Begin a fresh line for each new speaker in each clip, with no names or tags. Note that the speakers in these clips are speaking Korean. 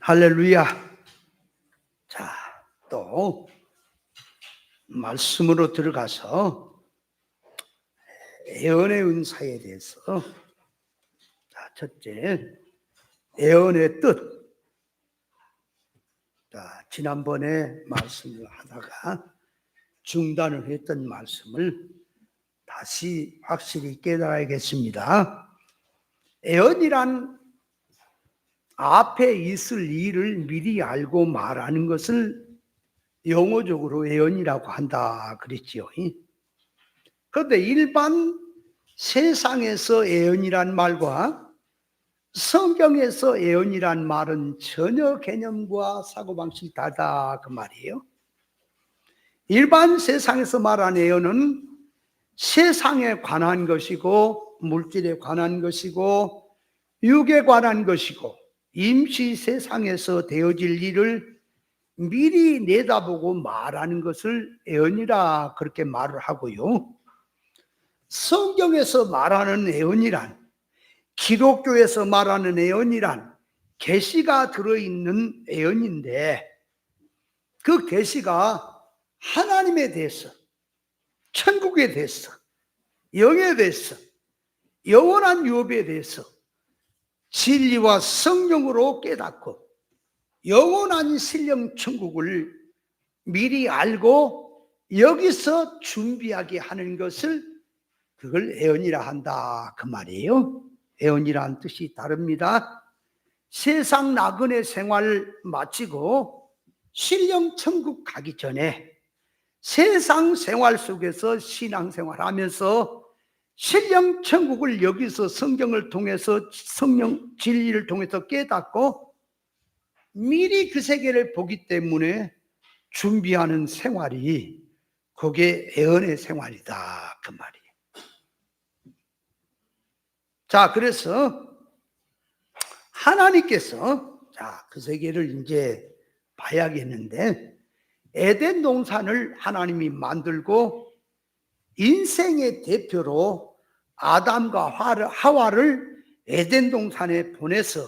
할렐루야. 자, 또 말씀으로 들어가서 예언의 은사에 대해서, 자, 첫째, 예언의 뜻. 자, 지난번에 말씀을 하다가 중단을 했던 말씀을 다시 확실히 깨달아야겠습니다. 예언이란 앞에 있을 일을 미리 알고 말하는 것을 영어적으로 예언이라고 한다 그랬지요. 그런데 일반 세상에서 예언이란 말과 성경에서 예언이란 말은 전혀 개념과 사고방식이 다르다 그 말이에요. 일반 세상에서 말하는 예언은 세상에 관한 것이고 물질에 관한 것이고 육에 관한 것이고 임시 세상에서 되어질 일을 미리 내다보고 말하는 것을 예언이라 그렇게 말을 하고요. 성경에서 말하는 예언이란, 기독교에서 말하는 예언이란 계시가 들어있는 예언인데, 그 계시가 하나님에 대해서, 천국에 대해서, 영에 대해서, 영원한 유업에 대해서 진리와 성령으로 깨닫고 영원한 신령 천국을 미리 알고 여기서 준비하게 하는 것을 그걸 예언이라 한다 그 말이에요. 예언이라는 뜻이 다릅니다. 세상 나그네 생활을 마치고 신령 천국 가기 전에 세상 생활 속에서 신앙생활 하면서 신령 천국을 여기서 성경을 통해서 성령 진리를 통해서 깨닫고 미리 그 세계를 보기 때문에 준비하는 생활이 그게 예언의 생활이다 그 말이에요. 자, 그래서 하나님께서 그 세계를 이제 봐야겠는데, 에덴 동산을 하나님이 만들고 인생의 대표로 아담과 하와를 에덴 동산에 보내서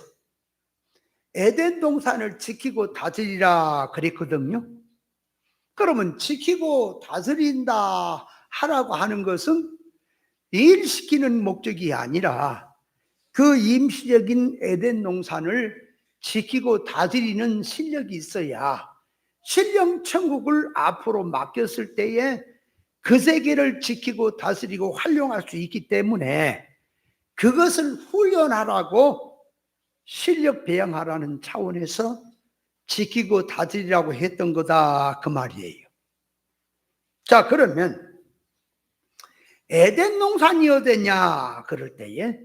에덴 동산을 지키고 다스리라 그랬거든요. 그러면 지키고 다스린다 하라고 하는 것은 일시키는 목적이 아니라 그 임시적인 에덴 동산을 지키고 다스리는 실력이 있어야 신령 천국을 앞으로 맡겼을 때에 그 세계를 지키고 다스리고 활용할 수 있기 때문에 그것을 훈련하라고 실력 배양하라는 차원에서 지키고 다스리라고 했던 거다 그 말이에요. 자, 그러면 에덴 동산이 어디냐 그럴 때에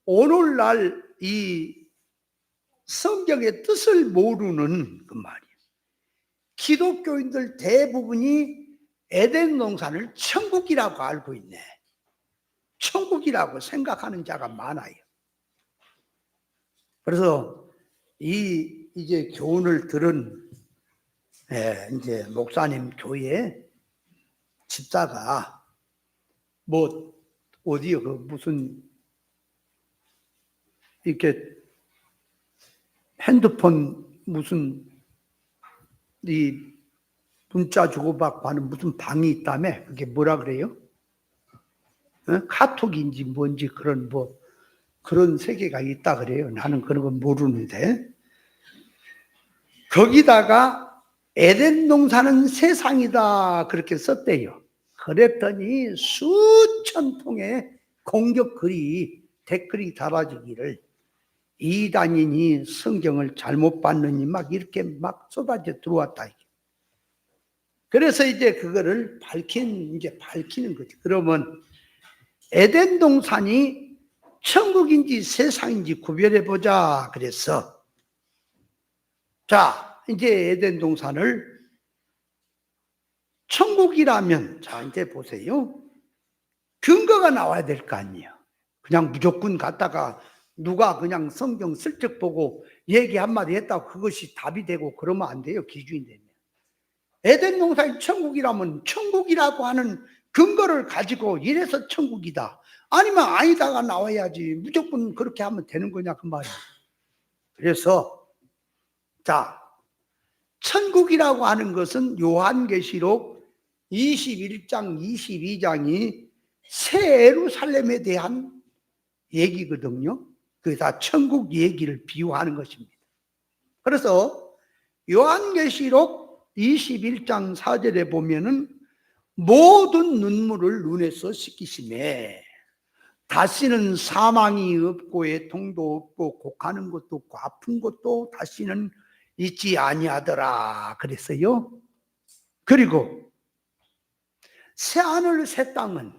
오늘날 이 성경의 뜻을 모르는 그 말이에요. 기독교인들 대부분이 에덴 동산을 천국이라고 알고 있네. 천국이라고 생각하는 자가 많아요. 그래서 이제 교훈을 들은 이제 목사님 교회 집사가 뭐 어디요 그 무슨 이렇게 핸드폰 무슨 이 문자 주고받고 하는 무슨 방이 있다며. 그게 뭐라 그래요? 카톡인지 뭔지 그런 그런 세계가 있다 그래요. 나는 그런 건 모르는데, 거기다가 에덴 동산은 세상이다 그렇게 썼대요. 그랬더니 수천 통의 공격 댓글이 달아지기를, 이단인이 성경을 잘못 봤느니 막 이렇게 막 쏟아져 들어왔다. 그래서 이제 그거를 밝히는 거지. 그러면 에덴 동산이 천국인지 세상인지 구별해 보자 그래서, 자, 이제 에덴 동산을 천국이라면, 자, 이제 보세요. 근거가 나와야 될 거 아니에요. 그냥 무조건 갔다가 누가 그냥 성경 슬쩍 보고 얘기 한마디 했다고 그것이 답이 되고 그러면 안 돼요. 기준이 되면. 에덴 동산이 천국이라면 천국이라고 하는 근거를 가지고 이래서 천국이다, 아니면 아니다가 나와야지 무조건 그렇게 하면 되는 거냐 그 말이에요. 그래서 자, 천국이라고 하는 것은 요한계시록 21장, 22장이 새 예루살렘에 대한 얘기거든요. 그게 다 천국 얘기를 비유하는 것입니다. 그래서 요한계시록 21장 4절에 보면은 모든 눈물을 눈에서 씻기시매 다시는 사망이 없고 애통도 없고 곡하는 것도 없고 아픈 것도 다시는 있지 아니하더라 그랬어요. 그리고 새하늘 새 땅은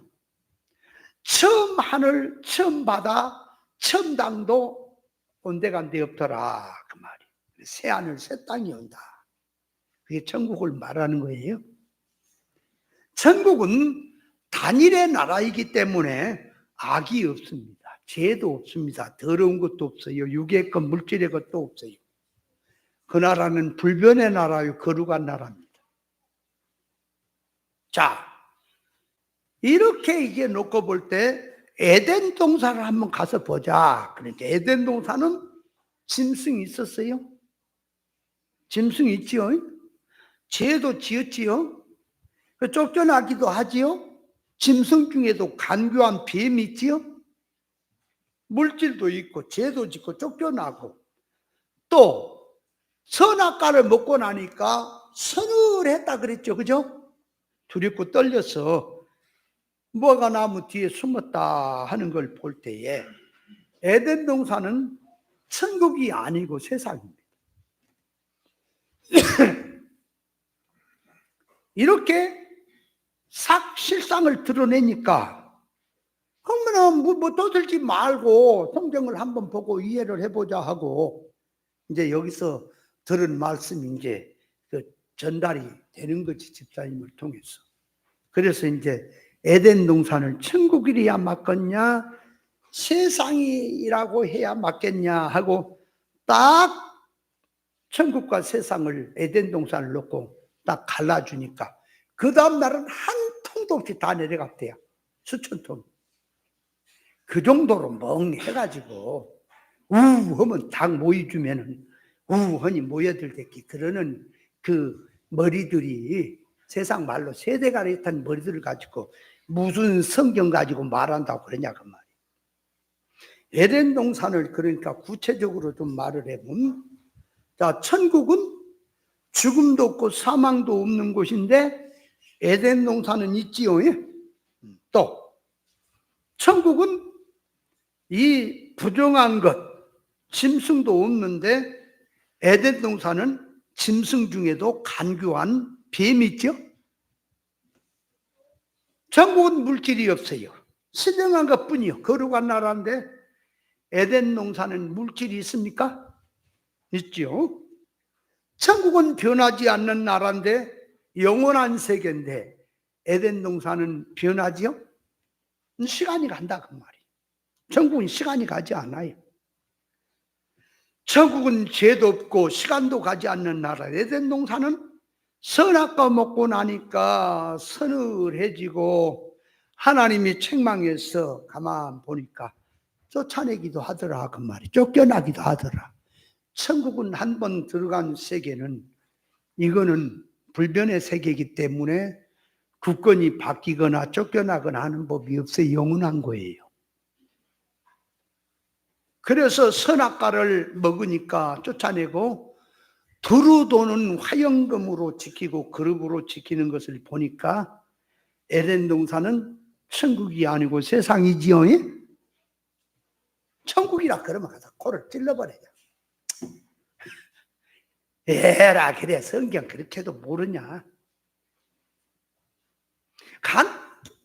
처음 하늘 처음 바다 처음 땅도 온데간데 없더라 그 말이. 새하늘 새 땅이 온다. 그게 천국을 말하는 거예요. 천국은 단일의 나라이기 때문에 악이 없습니다. 죄도 없습니다. 더러운 것도 없어요. 육의 것, 물질의 것도 없어요. 그 나라는 불변의 나라요, 거룩한 나라입니다. 자, 이렇게 이제 놓고 볼 때 에덴 동산을 한번 가서 보자. 그러니까 에덴 동산은 짐승이 있었어요. 짐승이 있지요. 죄도 지었지요. 쫓겨나기도 하지요. 짐승 중에도 간교한 뱀이 있지요. 물질도 있고 죄도 짓고 쫓겨나고 또 선악과를 먹고 나니까 서늘했다 그랬죠. 그죠? 두렵고 떨려서 무화과 나무 뒤에 숨었다 하는 걸 볼 때에 에덴 동산은 천국이 아니고 세상입니다. 이렇게 실상을 드러내니까 그러면 뭐 떠들지 말고 성경을 한번 보고 이해를 해보자 하고 이제 여기서 들은 말씀이 이제 그 전달이 되는 거지, 집사님을 통해서. 그래서 이제 에덴 동산을 천국이래야 맞겠냐 세상이라고 해야 맞겠냐 하고 딱 천국과 세상을 에덴 동산을 놓고 딱 갈라주니까 그 다음 날은 한 통도 없이 다 내려갔대요. 수천 통. 그 정도로 멍해가지고 우하면 닭 모여주면은 우하니 모여들겠기 그러는 그 머리들이 세상 말로 세대가리 탄 머리들을 가지고 무슨 성경 가지고 말한다고 그러냐 그 말이에요. 에덴 동산을 그러니까 구체적으로 좀 말을 해보면 자, 천국은 죽음도 없고 사망도 없는 곳인데 에덴 동산은 있지요. 또 천국은 이 부정한 것 짐승도 없는데 에덴 동산은 짐승 중에도 간교한 뱀이 있죠. 천국은 물질이 없어요. 신령한 것뿐이요. 거룩한 나라인데 에덴 동산은 물질이 있습니까? 있죠. 천국은 변하지 않는 나라인데 영원한 세계인데 에덴 동산은 변하지요? 시간이 간다 그 말이에요. 천국은 시간이 가지 않아요. 천국은 죄도 없고 시간도 가지 않는 나라. 에덴 동산은 선악과 먹고 나니까 서늘해지고 하나님이 책망해서 가만 보니까 쫓아내기도 하더라 그 말이에요. 쫓겨나기도 하더라. 천국은 한 번 들어간 세계는 이거는 불변의 세계이기 때문에 국권이 바뀌거나 쫓겨나거나 하는 법이 없어요. 영원한 거예요. 그래서 선악과를 먹으니까 쫓아내고 두루 도는 화영금으로 지키고 그룹으로 지키는 것을 보니까 에덴 동산은 천국이 아니고 세상이지요. 천국이라 그러면 가서 코를 찔러버려요. 에라 그래 성경 그렇게도 모르냐.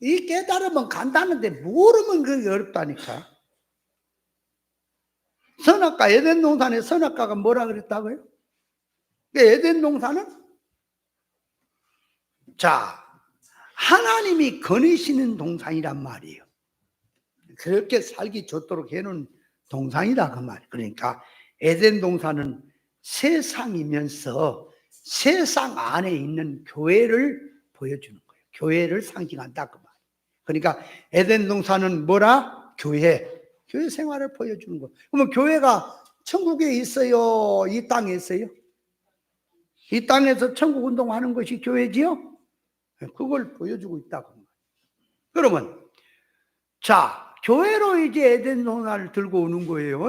이 깨달으면 간다는데 모르면 그게 어렵다니까. 선악과 에덴 동산의 선악과가 뭐라 그랬다고요? 에덴 동산은 자 하나님이 거느시는 동산이란 말이에요. 그렇게 살기 좋도록 해놓은 동산이다 그 말. 그러니까 에덴 동산은 세상이면서 세상 안에 있는 교회를 보여주는 거예요. 교회를 상징한다 그 말. 그러니까 에덴 동산은 뭐라? 교회 생활을 보여주는 거예요. 그러면 교회가 천국에 있어요? 이 땅에 있어요? 이 땅에서 천국 운동하는 것이 교회지요? 그걸 보여주고 있다고. 그러면 자, 교회로 이제 에덴 동산을 들고 오는 거예요.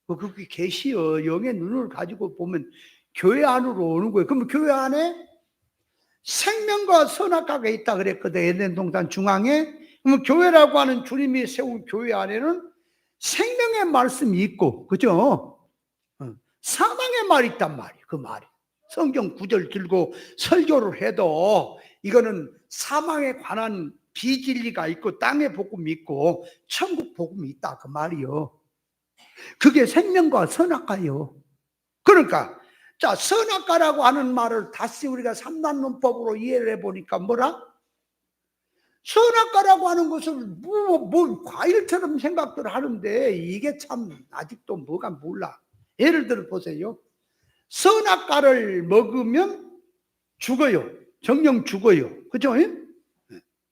그게 계시요. 영의 눈을 가지고 보면 교회 안으로 오는 거예요. 그럼 교회 안에 생명과 선악과가 있다 그랬거든. 에덴 동산 중앙에. 그러면 교회라고 하는 주님이 세운 교회 안에는 생명의 말씀이 있고, 그죠? 사망의 말이 있단 말이에요. 그 말이. 성경 구절 들고 설교를 해도 이거는 사망에 관한 비진리가 있고 땅의 복음이 있고 천국 복음이 있다 그 말이요. 그게 생명과 선악과요. 그러니까 자, 선악과라고 하는 말을 다시 우리가 삼단론법으로 이해를 해보니까 뭐라? 선악과라고 하는 것을 뭐 과일처럼 생각들 하는데 이게 참 아직도 뭐가 몰라. 예를 들어 보세요. 선악과를 먹으면 죽어요. 정령 죽어요. 그죠?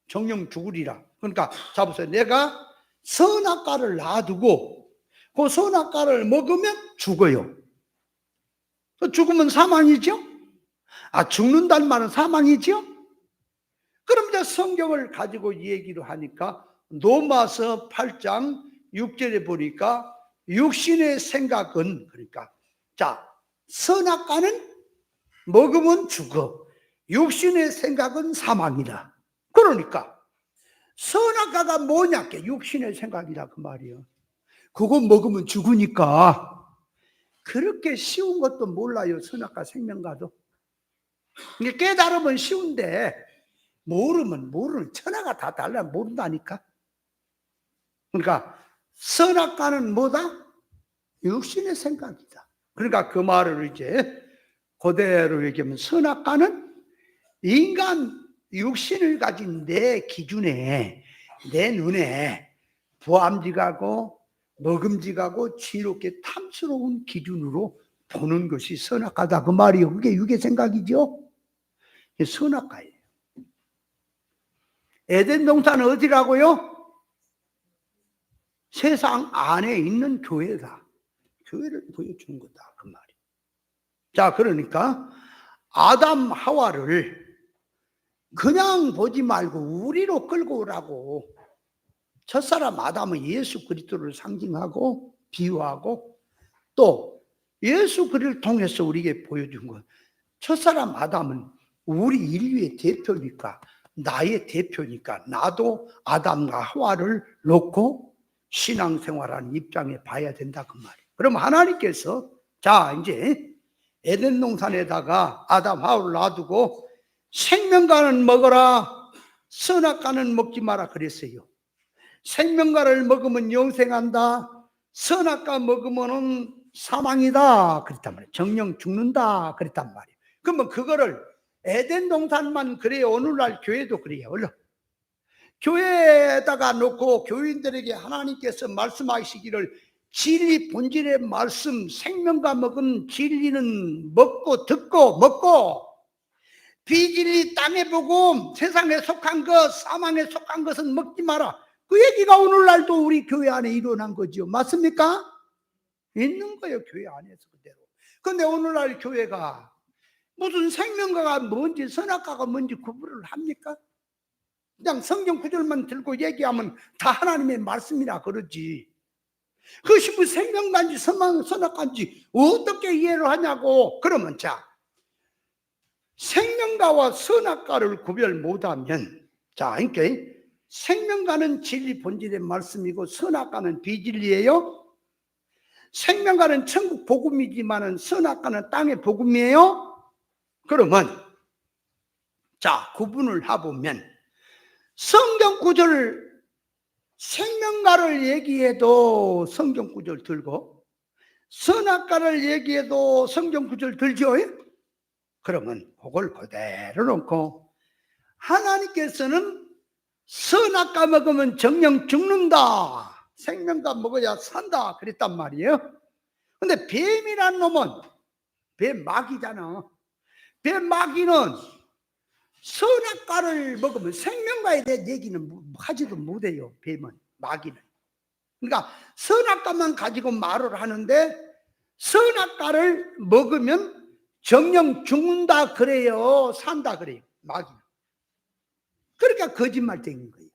정령 죽으리라. 그러니까 자 보세요. 내가 선악과를 놔두고 그 선악과를 먹으면 죽어요. 죽으면 사망이죠? 죽는다는 말은 사망이죠? 그럼 이제 성경을 가지고 얘기를 하니까 로마서 8장 6절에 보니까 육신의 생각은 그러니까 자, 선악과는 먹으면 죽어. 육신의 생각은 사망이다. 그러니까 선악과가 뭐냐? 육신의 생각이라 그 말이에요. 그거 먹으면 죽으니까 그렇게 쉬운 것도 몰라요. 선악과 생명과도. 깨달으면 쉬운데 모르면 모르는 천하가 다 달라 모른다니까. 그러니까 선악과는 뭐다? 육신의 생각이다. 그러니까 그 말을 이제 그대로 얘기하면 선악과는 인간 육신을 가진 내 기준에 내 눈에 보암직하고 먹음직하고 지롭게 탐스러운 기준으로 보는 것이 선악과다 그 말이요. 그게 육의 생각이죠. 선악과예요. 에덴 동산은 어디라고요? 세상 안에 있는 교회다. 교회를 보여주는 거다 그 말이에요. 자, 그러니까 아담 하와를 그냥 보지 말고 우리로 끌고 오라고. 첫사람 아담은 예수 그리스도를 상징하고 비유하고 또 예수 그리스도를 통해서 우리에게 보여준 것. 첫사람 아담은 우리 인류의 대표니까 나의 대표니까 나도 아담과 하와를 놓고 신앙생활하는 입장에 봐야 된다 그 말이에요. 그럼 하나님께서 자 이제 에덴 동산에다가 아담 하와를 놔두고 생명과는 먹어라 선악과는 먹지 마라 그랬어요. 생명과를 먹으면 영생한다. 선악과 먹으면 사망이다 그랬단 말이에요. 정령 죽는다 그랬단 말이에요. 그러면 그거를 에덴 동산만 그래요? 오늘날 교회도 그래요? 얼른 교회에다가 놓고 교인들에게 하나님께서 말씀하시기를 진리 본질의 말씀 생명과 먹은 진리는 먹고 듣고 먹고 비진리 땅의 복음 세상에 속한 것 사망에 속한 것은 먹지 마라. 그 얘기가 오늘날도 우리 교회 안에 일어난 거죠. 맞습니까? 있는 거예요. 교회 안에서 그대로. 근데 오늘날 교회가 무슨 생명과가 뭔지 선악과가 뭔지 구분을 합니까? 그냥 성경 구절만 들고 얘기하면 다 하나님의 말씀이라 그러지. 그것이 뭐 생명과인지 선악과인지 어떻게 이해를 하냐고. 그러면 자 생명과와 선악과를 구별 못하면 자 그러니까 생명과는 진리 본질의 말씀이고 선악과는 비진리예요. 생명과는 천국 복음이지만은 선악과는 땅의 복음이에요. 그러면 자 구분을 해보면 성경 구절 생명과를 얘기해도 성경 구절 들고 선악과를 얘기해도 성경 구절 들죠. 그러면 그걸 그대로 놓고 하나님께서는 선악과 먹으면 정령 죽는다 생명과 먹어야 산다 그랬단 말이에요. 근데 뱀이란 놈은 뱀 마귀잖아. 뱀 마귀는 선악과를 먹으면 생명과에 대한 얘기는 하지도 못해요. 뱀은 마귀는. 그러니까 선악과만 가지고 말을 하는데 선악과를 먹으면 정령 죽는다 그래요, 산다 그래요, 마귀. 그러니까 거짓말쟁인 거예요.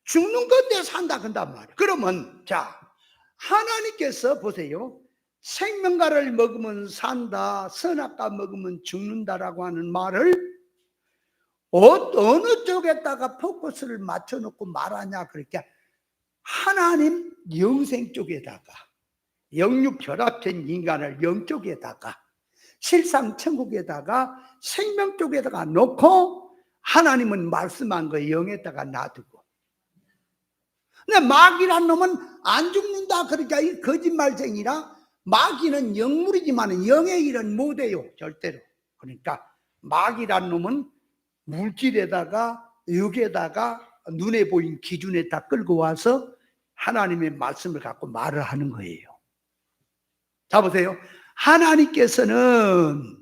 죽는 건데 산다 그런단 말이에요. 그러면 자, 하나님께서 보세요. 생명과를 먹으면 산다, 선악과 먹으면 죽는다라고 하는 말을 어느 쪽에다가 포커스를 맞춰놓고 말하냐. 그러니까 하나님 영생 쪽에다가, 영육 결합된 인간을 영 쪽에다가, 실상 천국에다가, 생명 쪽에다가 놓고 하나님은 말씀한 거 영에다가 놔두고. 근데 마귀란 놈은 안 죽는다. 그러니까 이 거짓말쟁이라, 마귀는 영물이지만 영의 일은 못해요, 절대로. 그러니까 마귀란 놈은 물질에다가 육에다가 눈에 보인 기준에 다 끌고 와서 하나님의 말씀을 갖고 말을 하는 거예요. 자, 보세요. 하나님께서는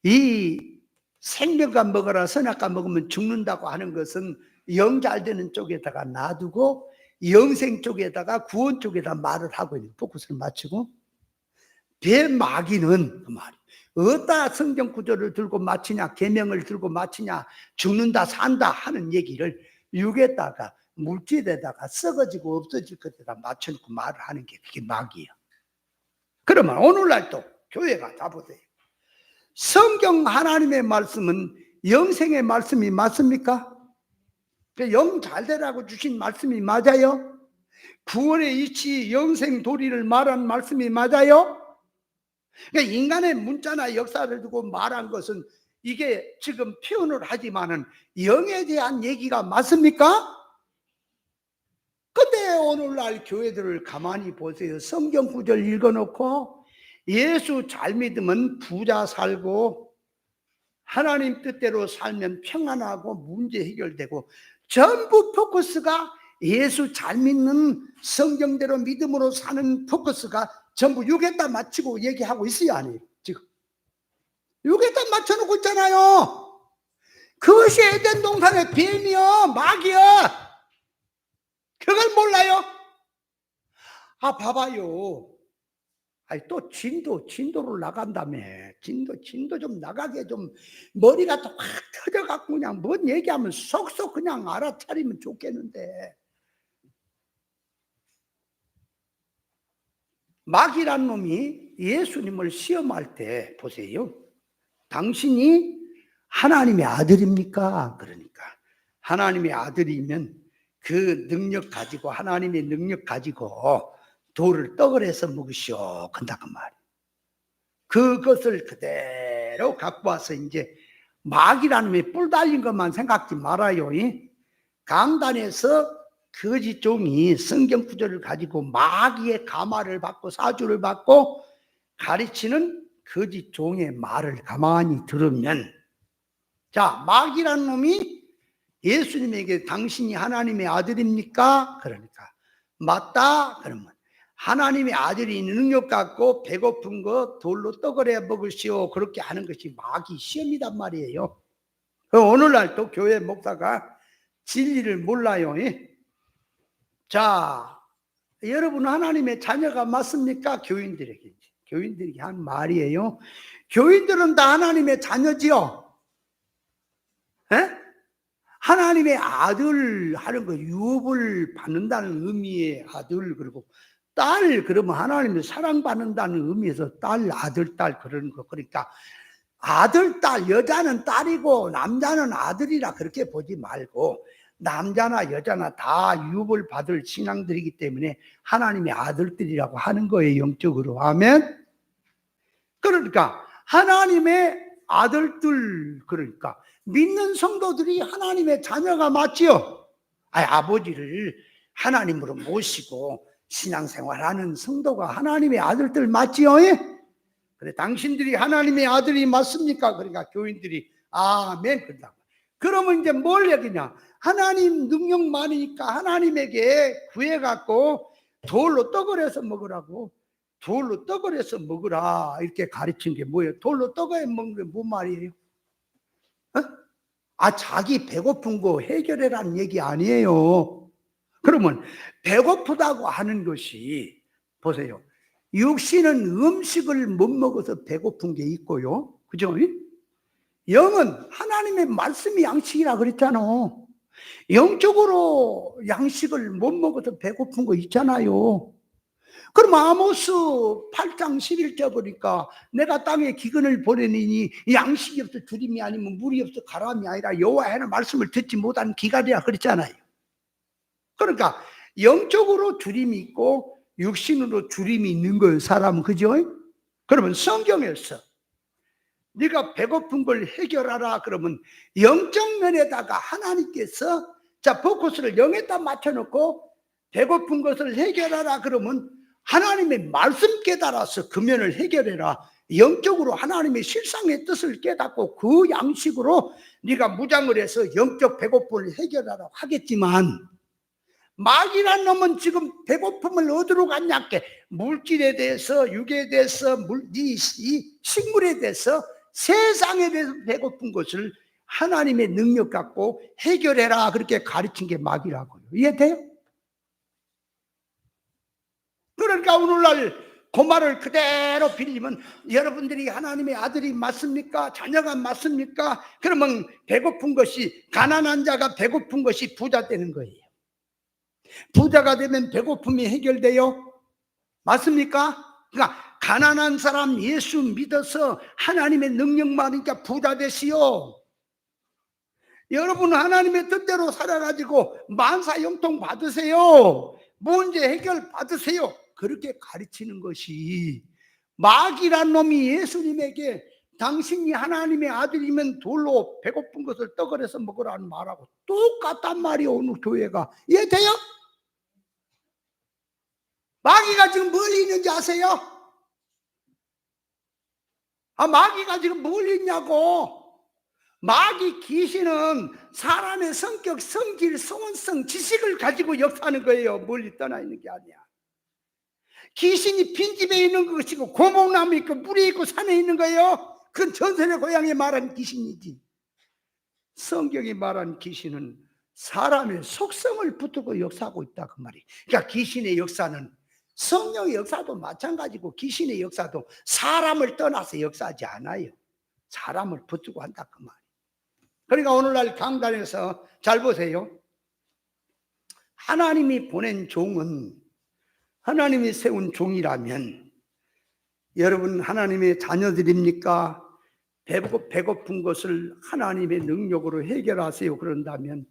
이 생명과 먹어라, 선악과 먹으면 죽는다고 하는 것은 영 잘 되는 쪽에다가 놔두고 영생 쪽에다가 구원 쪽에다 말을 하고 있는, 포커스를 맞추고. 대마귀는 그 말이 어디다 성경 구절을 들고 맞추냐, 계명을 들고 맞추냐, 죽는다 산다 하는 얘기를 육에다가 물질에다가 썩어지고 없어질 것에다 맞춰놓고 말을 하는 게 그게 마귀예요. 그러면 오늘날 또 교회가 다 보세요. 성경 하나님의 말씀은 영생의 말씀이 맞습니까? 영 잘되라고 주신 말씀이 맞아요? 구원의 이치, 영생 도리를 말한 말씀이 맞아요? 그러니까 인간의 문자나 역사를 두고 말한 것은 이게 지금 표현을 하지만은 영에 대한 얘기가 맞습니까? 근데 오늘날 교회들을 가만히 보세요. 성경 구절 읽어놓고 예수 잘 믿으면 부자 살고 하나님 뜻대로 살면 평안하고 문제 해결되고, 전부 포커스가 예수 잘 믿는 성경대로 믿음으로 사는 포커스가 전부 육에다 맞추고 얘기하고 있어요, 아니에요? 지금 육에다 맞춰놓고 있잖아요. 그것이 에덴 동산의 뱀이요, 마귀요. 그걸 몰라요? 아, 봐봐요. 아니, 또 진도를 나간다며. 진도 좀 나가게 좀, 머리가 또 확 터져갖고 그냥 뭔 얘기하면 속속 그냥 알아차리면 좋겠는데. 마귀란 놈이 예수님을 시험할 때 보세요. 당신이 하나님의 아들입니까? 그러니까 하나님의 아들이면 그 능력 가지고, 하나님의 능력 가지고 돌을 떡을 해서 먹으시오 건다 그 말이에요. 그것을 그대로 갖고 와서 이제 마귀라는 놈이 뿔 달린 것만 생각지 말아요. 강단에서 거짓 종이 성경 구절을 가지고 마귀의 가마를 받고 사주를 받고 가르치는 거짓 종의 말을 가만히 들으면, 자, 마귀라는 놈이 예수님에게 당신이 하나님의 아들입니까? 그러니까 맞다. 그러면 하나님의 아들이 능력 갖고 배고픈 거 돌로 떡을 해 먹으시오, 그렇게 하는 것이 마귀 시험이단 말이에요. 오늘날 또 교회 목사가 진리를 몰라요. 자, 여러분 하나님의 자녀가 맞습니까? 교인들에게 한 말이에요. 교인들은 다 하나님의 자녀지요. 에? 하나님의 아들 하는 거, 유업을 받는다는 의미의 아들, 그리고 딸, 그러면 하나님의 사랑받는다는 의미에서 딸, 아들, 딸 그러는 거. 그러니까 아들, 딸, 여자는 딸이고 남자는 아들이라 그렇게 보지 말고, 남자나 여자나 다 유업을 받을 신앙들이기 때문에 하나님의 아들들이라고 하는 거예요, 영적으로. 아멘. 그러니까 하나님의 아들들, 그러니까 믿는 성도들이 하나님의 자녀가 맞지요. 아버지를 하나님으로 모시고 신앙생활하는 성도가 하나님의 아들들 맞지요. 그래, 당신들이 하나님의 아들이 맞습니까? 그러니까 교인들이 아멘 그런다고. 그러면 이제 뭘 얘기냐? 하나님 능력 많으니까 하나님에게 구해갖고 돌로 떡을 해서 먹으라고. 돌로 떡을 해서 먹으라 이렇게 가르친 게 뭐예요? 돌로 떡을 먹는 게 뭔 말이에요? 자기 배고픈 거 해결해라는 얘기 아니에요. 그러면 배고프다고 하는 것이, 보세요, 육신은 음식을 못 먹어서 배고픈 게 있고요. 그죠? 영은 하나님의 말씀이 양식이라 그랬잖아. 영적으로 양식을 못 먹어서 배고픈 거 있잖아요. 그럼 아모스 8장 11절 보니까 내가 땅에 기근을 보내니 양식이 없어 주림이 아니면 물이 없어 가람이 아니라 여호와의 말씀을 듣지 못한 기갈이라 그랬잖아요. 그러니까 영적으로 주림이 있고 육신으로 주림이 있는 거예요, 사람은. 그죠? 그러면 성경에서 네가 배고픈 걸 해결하라 그러면 영적 면에다가 하나님께서 자 포커스를 영에다 맞춰놓고 배고픈 것을 해결하라 그러면 하나님의 말씀 깨달아서 그 면을 해결해라. 영적으로 하나님의 실상의 뜻을 깨닫고 그 양식으로 네가 무장을 해서 영적 배고픔을 해결하라고 하겠지만, 마귀란 놈은 지금 배고픔을 어디로 갔냐께 물질에 대해서, 육에 대해서, 이 식물에 대해서, 세상에 대해서 배고픈 것을 하나님의 능력 갖고 해결해라 그렇게 가르친 게 마귀라고요. 이해돼요? 그러니까 오늘날 그 말을 그대로 빌리면 여러분들이 하나님의 아들이 맞습니까? 자녀가 맞습니까? 그러면 배고픈 것이, 가난한 자가 배고픈 것이 부자 되는 거예요. 부자가 되면 배고픔이 해결돼요? 맞습니까? 그러니까 가난한 사람 예수 믿어서 하나님의 능력만 있으니까 부자 되시오. 여러분 하나님의 뜻대로 살아가지고 만사형통 받으세요. 문제 해결 받으세요. 그렇게 가르치는 것이, 마귀란 놈이 예수님에게 당신이 하나님의 아들이면 돌로 배고픈 것을 떡을 해서 먹으라는 말하고 똑같단 말이에요. 오늘 교회가. 이해돼요? 마귀가 지금 멀리 있는지 아세요? 마귀가 지금 멀리 있냐고. 마귀 귀신은 사람의 성격, 성질, 성원성, 지식을 가지고 역사하는 거예요. 멀리 떠나 있는 게 아니야. 귀신이 빈집에 있는 것이고 고목나무 있고 물에 있고 산에 있는 거예요. 그건 전설의 고향에 말한 귀신이지. 성경이 말한 귀신은 사람의 속성을 붙들고 역사하고 있다 그 말이에요. 그러니까 귀신의 역사는, 성령의 역사도 마찬가지고 귀신의 역사도 사람을 떠나서 역사하지 않아요. 사람을 붙들고 한다 그 말이에요. 그러니까 오늘날 강단에서 잘 보세요. 하나님이 보낸 종은, 하나님이 세운 종이라면, 여러분 하나님의 자녀들입니까? 배고픈 것을 하나님의 능력으로 해결하세요 그런다면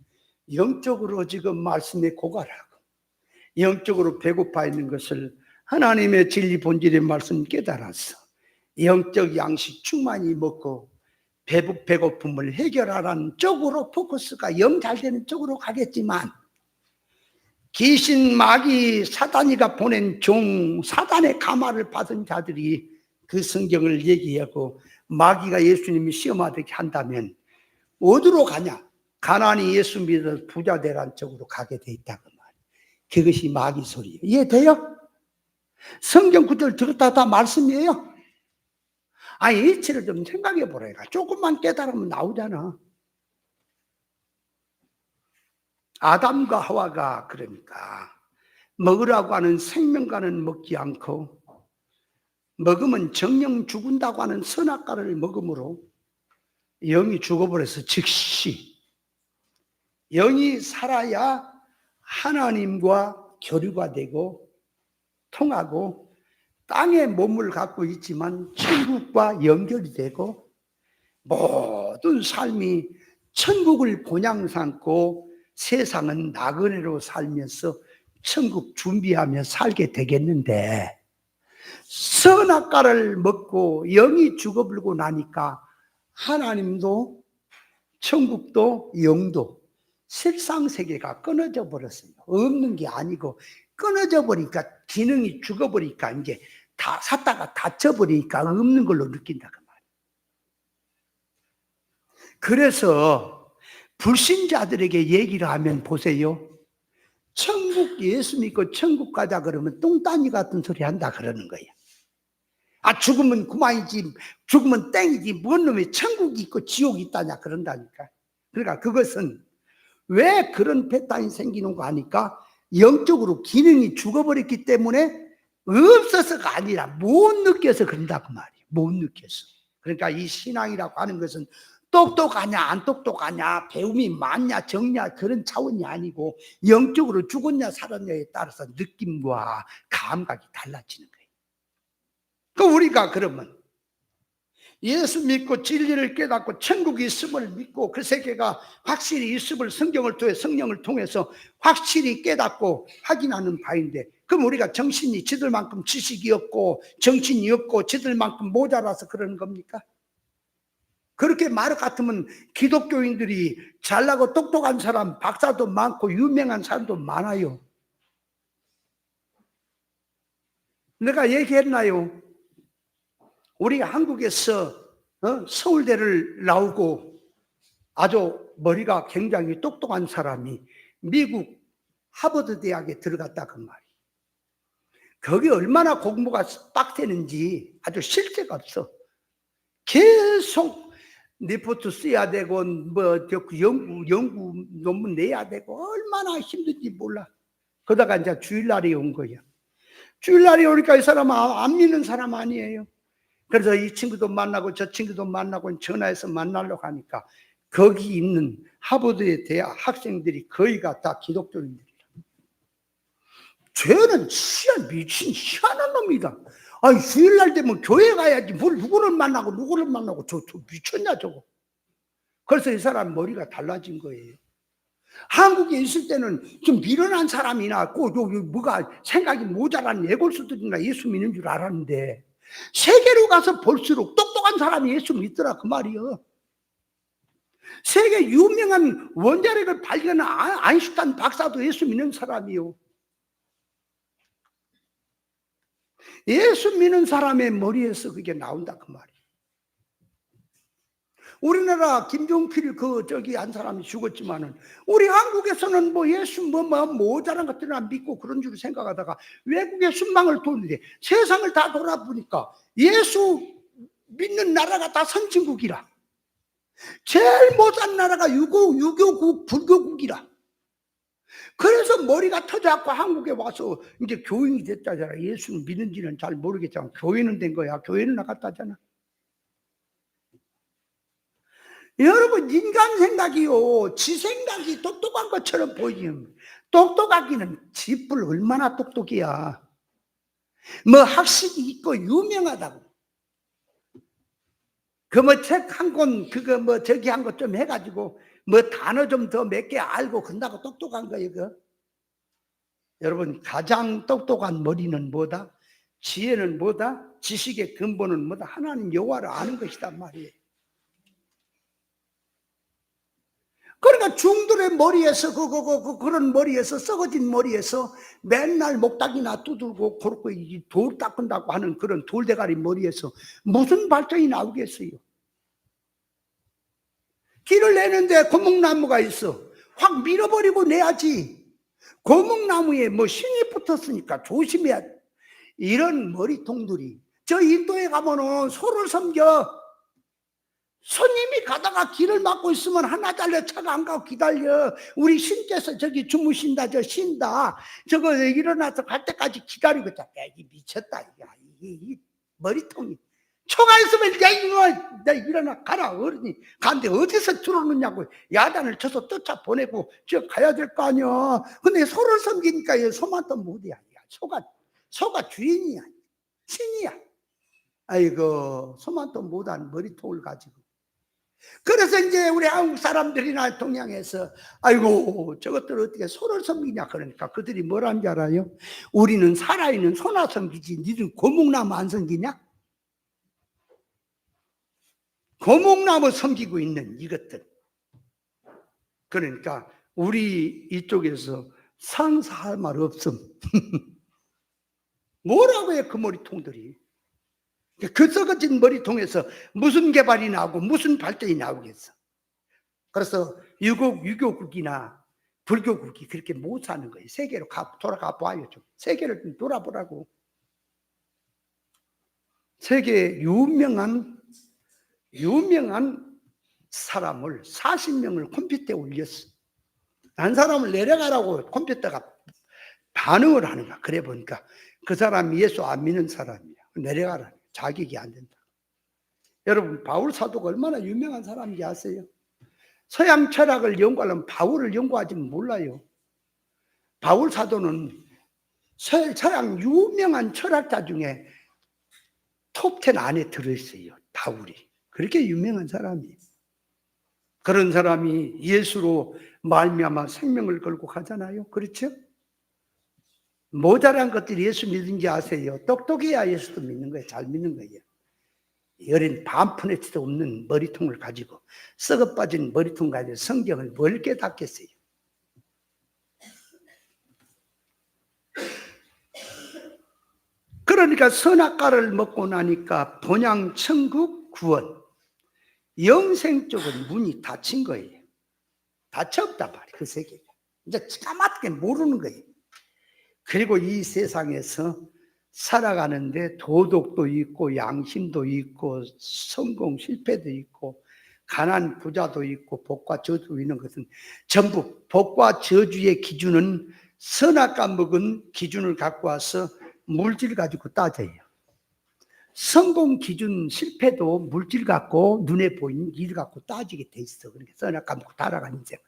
영적으로 지금 말씀에 고갈하고 영적으로 배고파 있는 것을 하나님의 진리 본질의 말씀 깨달아서 영적 양식 충만히 먹고 배고픔을 해결하라는 쪽으로 포커스가 영 잘 되는 쪽으로 가겠지만, 귀신, 마귀, 사단이가 보낸 종, 사단의 가마를 받은 자들이 그 성경을 얘기하고 마귀가 예수님이 시험하게 한다면 어디로 가냐? 가난이 예수 믿어서 부자 되라는 쪽으로 가게 돼 있다고 말이에요. 그것이 마귀 소리예요. 이해돼요? 성경 구절 들었다 다 말씀이에요. 이치를 좀 생각해 보라니까. 조금만 깨달으면 나오잖아. 아담과 하와가 그러니까 먹으라고 하는 생명과는 먹지 않고 먹으면 정령 죽은다고 하는 선악과를 먹음으로 영이 죽어버려서 즉시, 영이 살아야 하나님과 교류가 되고 통하고 땅에 몸을 갖고 있지만 천국과 연결이 되고 모든 삶이 천국을 본향 삼고 세상은 나그네로 살면서 천국 준비하며 살게 되겠는데, 선악과를 먹고 영이 죽어버리고 나니까 하나님도 천국도 영도 실상세계가 끊어져 버렸어요. 없는 게 아니고 끊어져 버리니까, 기능이 죽어버리니까 이제 다 샀다가 닫혀버리니까 없는 걸로 느낀다 그 말이에요. 그래서 불신자들에게 얘기를 하면 보세요. 천국 예수 믿고 천국 가자 그러면 똥따니 같은 소리 한다 그러는 거예요. 죽으면 그만이지, 죽으면 땡이지, 뭔 놈이 천국이 있고 지옥이 있다냐 그런다니까. 그러니까 그것은 왜 그런 패턴이 생기는 거 아니까, 영적으로 기능이 죽어버렸기 때문에 없어서가 아니라 못 느껴서 그런다 그 말이에요. 못 느껴서. 그러니까 이 신앙이라고 하는 것은 똑똑하냐 안 똑똑하냐, 배움이 많냐 적냐 그런 차원이 아니고 영적으로 죽었냐 살았냐에 따라서 느낌과 감각이 달라지는 거예요. 그 우리가 그러면 예수 믿고 진리를 깨닫고 천국이 있음을 믿고 그 세계가 확실히 있음을 성경을 통해 성령을 통해서 확실히 깨닫고 확인하는 바인데, 그럼 우리가 정신이 지들만큼 지식이 없고 정신이 없고 지들만큼 모자라서 그러는 겁니까? 그렇게 말 같으면 기독교인들이 잘나고 똑똑한 사람, 박사도 많고 유명한 사람도 많아요. 내가 얘기했나요? 우리가 한국에서 서울대를 나오고 아주 머리가 굉장히 똑똑한 사람이 미국 하버드 대학에 들어갔다 그 말이에요. 거기 얼마나 공부가 빡세는지 아주 실체가 없어. 계속 리포트 써야 되고 연구 논문 내야 되고 얼마나 힘든지 몰라. 그러다가 이제 주일날이 온 거야. 주일날이 오니까 이 사람은 안 믿는 사람 아니에요. 그래서 이 친구도 만나고 저 친구도 만나고 전화해서 만나려고 하니까 거기 있는 하버드의 대학 학생들이 거의가 다 기독교인들이라. 쟤는 미친 희한한 놈이다. 아니 주일날 되면 교회 가야지 뭘 누구를 만나고 저 미쳤냐 저거. 그래서 이 사람 머리가 달라진 거예요. 한국에 있을 때는 좀 미련한 사람이나 뭐가 생각이 모자란 애골수들이나 예수 믿는 줄 알았는데 세계로 가서 볼수록 똑똑한 사람이 예수 믿더라 그 말이요. 세계 유명한 원자력을 발견한 아인슈타인 박사도 예수 믿는 사람이요. 예수 믿는 사람의 머리에서 그게 나온다 그 말이에요. 우리나라 김종필 한 사람이 죽었지만은 우리 한국에서는 뭐 예수 모자란 것들은 믿고 그런 줄 생각하다가 외국에 순방을 도는데 세상을 다 돌아보니까 예수 믿는 나라가 다 선진국이라. 제일 못한 나라가 유교국 불교국이라. 그래서 머리가 터져갖고 한국에 와서 이제 교인이 됐다잖아. 예수는 믿는지는 잘 모르겠지만 교인은 된 거야. 교회는 나갔다잖아. 여러분 인간 생각이요, 지 생각이 똑똑한 것처럼 보이면 똑똑하기는 지뿔 얼마나 똑똑이야. 뭐 학식이 있고 유명하다고 그 뭐 책 한 권 그거 뭐 저기 한 것 좀 해가지고 뭐 단어 좀 더 몇 개 알고 그런다고 똑똑한 거예요. 그 여러분 가장 똑똑한 머리는 뭐다? 지혜는 뭐다? 지식의 근본은 뭐다? 하나님 여호와를 아는 것이다 말이에요. 그러니까 중들의 머리에서 그런 머리에서 썩어진 머리에서 맨날 목닥이나 두들고 그렇게 돌 닦는다고 하는 그런 돌대가리 머리에서 무슨 발전이 나오겠어요? 길을 내는데 고목나무가 있어. 확 밀어버리고 내야지. 고목나무에 뭐 신이 붙었으니까 조심해야 돼. 이런 머리통들이 저 인도에 가면은 소를 섬겨. 손님이 가다가 길을 막고 있으면 하나 달려 차가 안 가고 기다려. 우리 신께서 저기 주무신다 저 쉰다 저거 일어나서 갈 때까지 기다리고 있다. 이 미쳤다. 이 머리통이 초가 있으면 야 일어나 가라. 어른이 가는데 어디서 들어오느냐고 야단을 쳐서 쫓아보내고 저 가야 될 거 아니야. 근데 소를 섬기니까 얘 소만 또 못이야. 소가 주인이야, 신이야. 아이고 소만 또 못한 머리통을 가지고. 그래서 이제 우리 한국 사람들이나 동양에서 아이고 저것들 어떻게 소를 섬기냐 그러니까 그들이 뭐라는 줄 알아요? 우리는 살아있는 소나 섬기지 니들 고목나무 안 섬기냐? 고목나무 섬기고 있는 이것들. 그러니까 우리 이쪽에서 상사할 말 없음. 뭐라고 해 그 머리통들이. 그 썩어진 머리통에서 무슨 개발이 나오고 무슨 발전이 나오겠어. 그래서 유교국이나 불교국이 그렇게 못 사는 거예요. 세계로 돌아가 봐요. 좀 세계를 좀 돌아보라고. 세계 유명한 사람을 40명을 컴퓨터에 올렸어. 난 사람을 내려가라고 컴퓨터가 반응을 하는가. 그래 보니까 그 사람이 예수 안 믿는 사람이야. 내려가라. 자격이 안 된다. 여러분, 바울 사도가 얼마나 유명한 사람인지 아세요? 서양 철학을 연구하려면 바울을 연구하지는 몰라요. 바울 사도는 서양 유명한 철학자 중에 톱10 안에 들어있어요. 바울이. 그렇게 유명한 사람이에요. 그런 사람이 예수로 말미암아 생명을 걸고 가잖아요. 그렇죠? 모자란 것들이 예수 믿는지 아세요? 똑똑해야 예수도 믿는 거예요. 잘 믿는 거예요. 어린 반푼에치도 없는 머리통을 가지고 썩어 빠진 머리통 가지고 성경을 뭘 깨닫겠어요? 그러니까 선악과를 먹고 나니까 본향 천국 구원 영생 쪽은 문이 닫힌 거예요. 닫혔단 말이에요. 그 세계가 이제 까맣게 모르는 거예요. 그리고 이 세상에서 살아가는데 도덕도 있고 양심도 있고 성공 실패도 있고 가난 부자도 있고 복과 저주 있는 것은 전부 복과 저주의 기준은 선악과 먹은 기준을 갖고 와서 물질 가지고 따져요. 성공 기준 실패도 물질 갖고 눈에 보이는 일 갖고 따지게 돼 있어. 그러니까 선악과 먹고 달아가는 인생.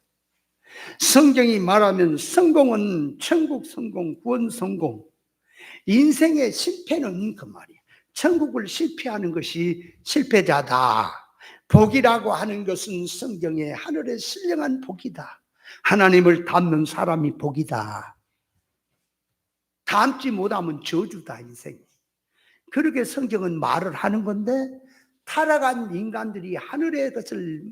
성경이 말하면 성공은 천국 성공, 구원 성공. 인생의 실패는 그 말이에요. 천국을 실패하는 것이 실패자다. 복이라고 하는 것은 성경에 하늘의 신령한 복이다. 하나님을 닮는 사람이 복이다. 닮지 못하면 저주다, 인생이. 그렇게 성경은 말을 하는 건데 타락한 인간들이 하늘의 것을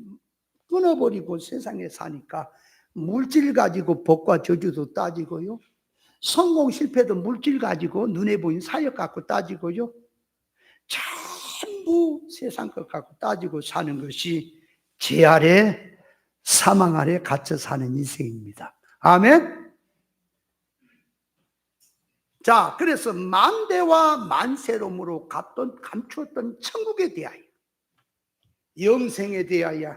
끊어버리고 세상에 사니까 물질 가지고 복과 저주도 따지고요. 성공 실패도 물질 가지고 눈에 보이는 사역 갖고 따지고요. 전부 세상 것 갖고 따지고 사는 것이 죄 아래 사망 아래 갇혀 사는 인생입니다. 아멘. 자, 그래서 만대와 만세롬으로 감추었던 천국에 대하여 영생에 대하여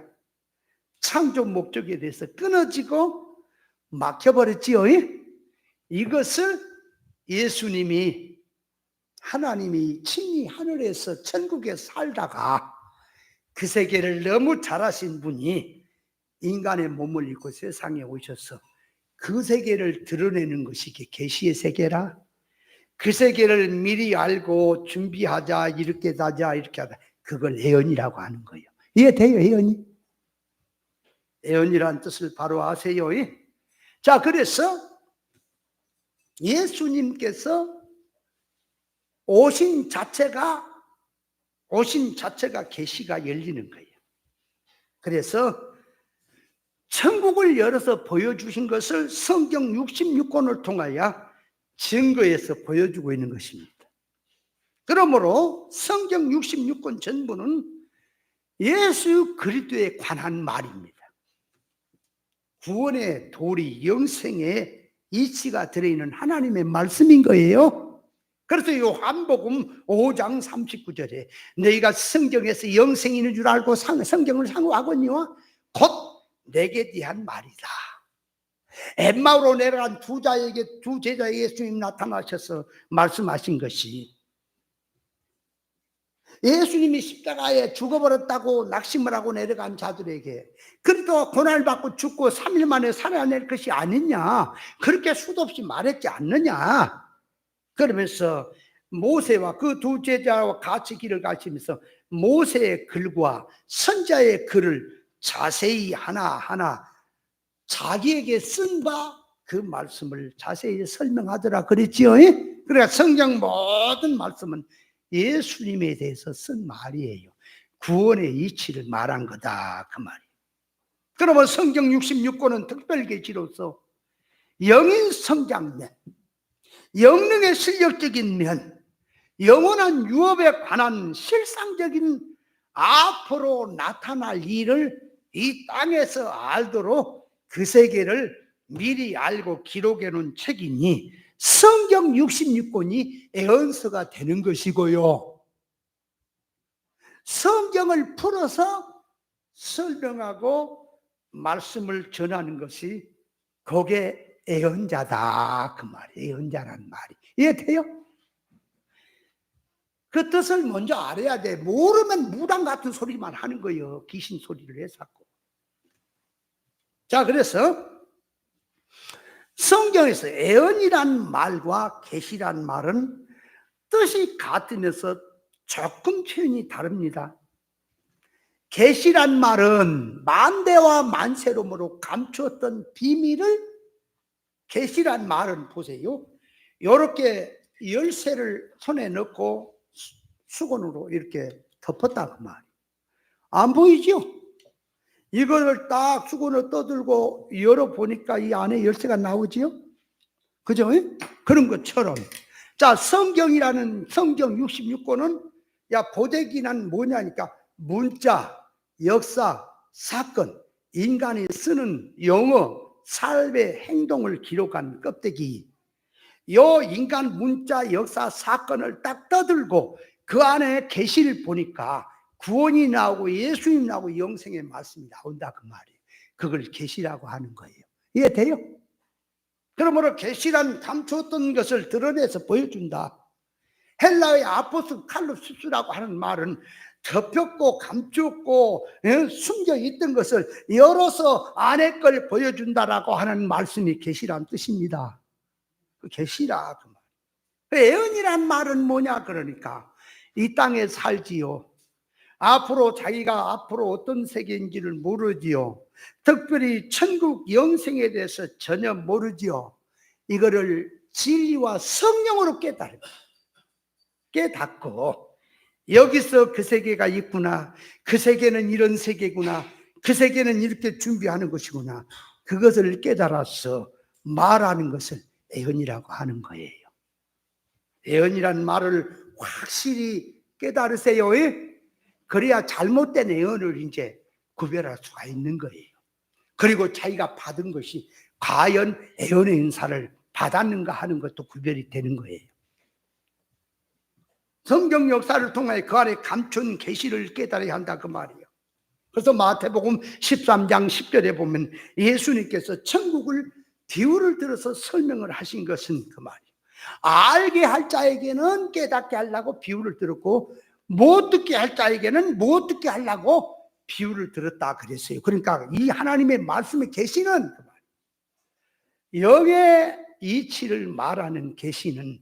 창조 목적에 대해서 끊어지고 막혀버렸지요. 이것을 예수님이 하나님이 친히 하늘에서 천국에 살다가 그 세계를 너무 잘하신 분이 인간의 몸을 입고 세상에 오셔서 그 세계를 드러내는 것이 계시의 세계라. 그 세계를 미리 알고 준비하자, 이렇게 하자, 이렇게 하자. 그걸 예언이라고 하는 거예요. 이해돼요, 예언이? 예언이라는 뜻을 바로 아세요? 자, 그래서 예수님께서 오신 자체가 계시가 열리는 거예요. 그래서 천국을 열어서 보여주신 것을 성경 66권을 통하여 증거해서 보여주고 있는 것입니다. 그러므로 성경 66권 전부는 예수 그리스도에 관한 말입니다. 구원의 도리, 영생의 이치가 들어있는 하나님의 말씀인 거예요. 그래서 요한복음 5장 39절에 너희가 성경에서 영생이 있는 줄 알고 성경을 상고하거니와 곧 내게 대한 말이다. 엠마오로 내려간 두 제자에게 예수님 나타나셔서 말씀하신 것이 예수님이 십자가에 죽어버렸다고 낙심을 하고 내려간 자들에게 그래도 고난을 받고 죽고 3일 만에 살아낼 것이 아니냐, 그렇게 수도 없이 말했지 않느냐. 그러면서 모세와 그 두 제자와 같이 길을 가시면서 모세의 글과 선자의 글을 자세히 하나하나 자기에게 쓴 바 그 말씀을 자세히 설명하더라 그랬지요. 그러니까 성경 모든 말씀은 예수님에 대해서 쓴 말이에요. 구원의 이치를 말한 거다 그 말이에요. 그러면 성경 66권은 특별계시로서 영인 성장면, 영능의 실력적인 면, 영원한 유업에 관한 실상적인 앞으로 나타날 일을 이 땅에서 알도록 그 세계를 미리 알고 기록해 놓은 책이니 성경 66권이 예언서가 되는 것이고요. 성경을 풀어서 설명하고 말씀을 전하는 것이 그게 예언자다 그 말이에요. 예언자라는 말이 이해돼요? 그 뜻을 먼저 알아야 돼. 모르면 무당 같은 소리만 하는 거예요. 귀신 소리를 해서고. 자, 그래서 성경에서 애언이란 말과 계시란 말은 뜻이 같으면서 조금 표현이 다릅니다. 계시란 말은 만대와 만세롬으로 감추었던 비밀을, 계시란 말은 보세요. 이렇게 열쇠를 손에 넣고 수건으로 이렇게 덮었다 그 말이에요. 안 보이죠? 이거를 딱 수건을 떠들고 열어보니까 이 안에 열쇠가 나오지요? 그죠? 그런 것처럼. 자, 성경이라는 성경 66권은 야, 보대기는 뭐냐니까 문자, 역사, 사건, 인간이 쓰는 영어, 삶의 행동을 기록한 껍데기. 요 인간 문자, 역사, 사건을 딱 떠들고 그 안에 계시를 보니까 구원이 나오고 예수님 나오고 영생의 말씀이 나온다 그 말이에요. 그걸 계시라고 하는 거예요. 이해돼요? 그러므로 계시란 감추었던 것을 드러내서 보여준다. 헬라의 아포스 칼루스라고 하는 말은 덮였고 감추었고 숨겨 있던 것을 열어서 안에 걸 보여준다라고 하는 말씀이 계시란 뜻입니다. 그 계시라 그 말. 애언이란 말은 뭐냐 그러니까 이 땅에 살지요. 앞으로 자기가 앞으로 어떤 세계인지를 모르지요. 특별히 천국 영생에 대해서 전혀 모르지요. 이거를 진리와 성령으로 깨닫고 여기서 그 세계가 있구나. 그 세계는 이런 세계구나. 그 세계는 이렇게 준비하는 것이구나. 그것을 깨달아서 말하는 것을 애언이라고 하는 거예요. 애언이란 말을 확실히 깨달으세요. 그래야 잘못된 애언을 이제 구별할 수가 있는 거예요. 그리고 자기가 받은 것이 과연 애언의 은사를 받았는가 하는 것도 구별이 되는 거예요. 성경 역사를 통해 그 안에 감춘 계시를 깨달아야 한다 그 말이에요. 그래서 마태복음 13장 10절에 보면 예수님께서 천국을 비유를 들어서 설명을 하신 것은 그 말이에요. 알게 할 자에게는 깨닫게 하려고 비유를 들었고 못 듣게 할 자에게는 못 듣게 하려고 비유를 들었다 그랬어요. 그러니까 이 하나님의 말씀의 계시는 그 말이에요. 영의 이치를 말하는 계시는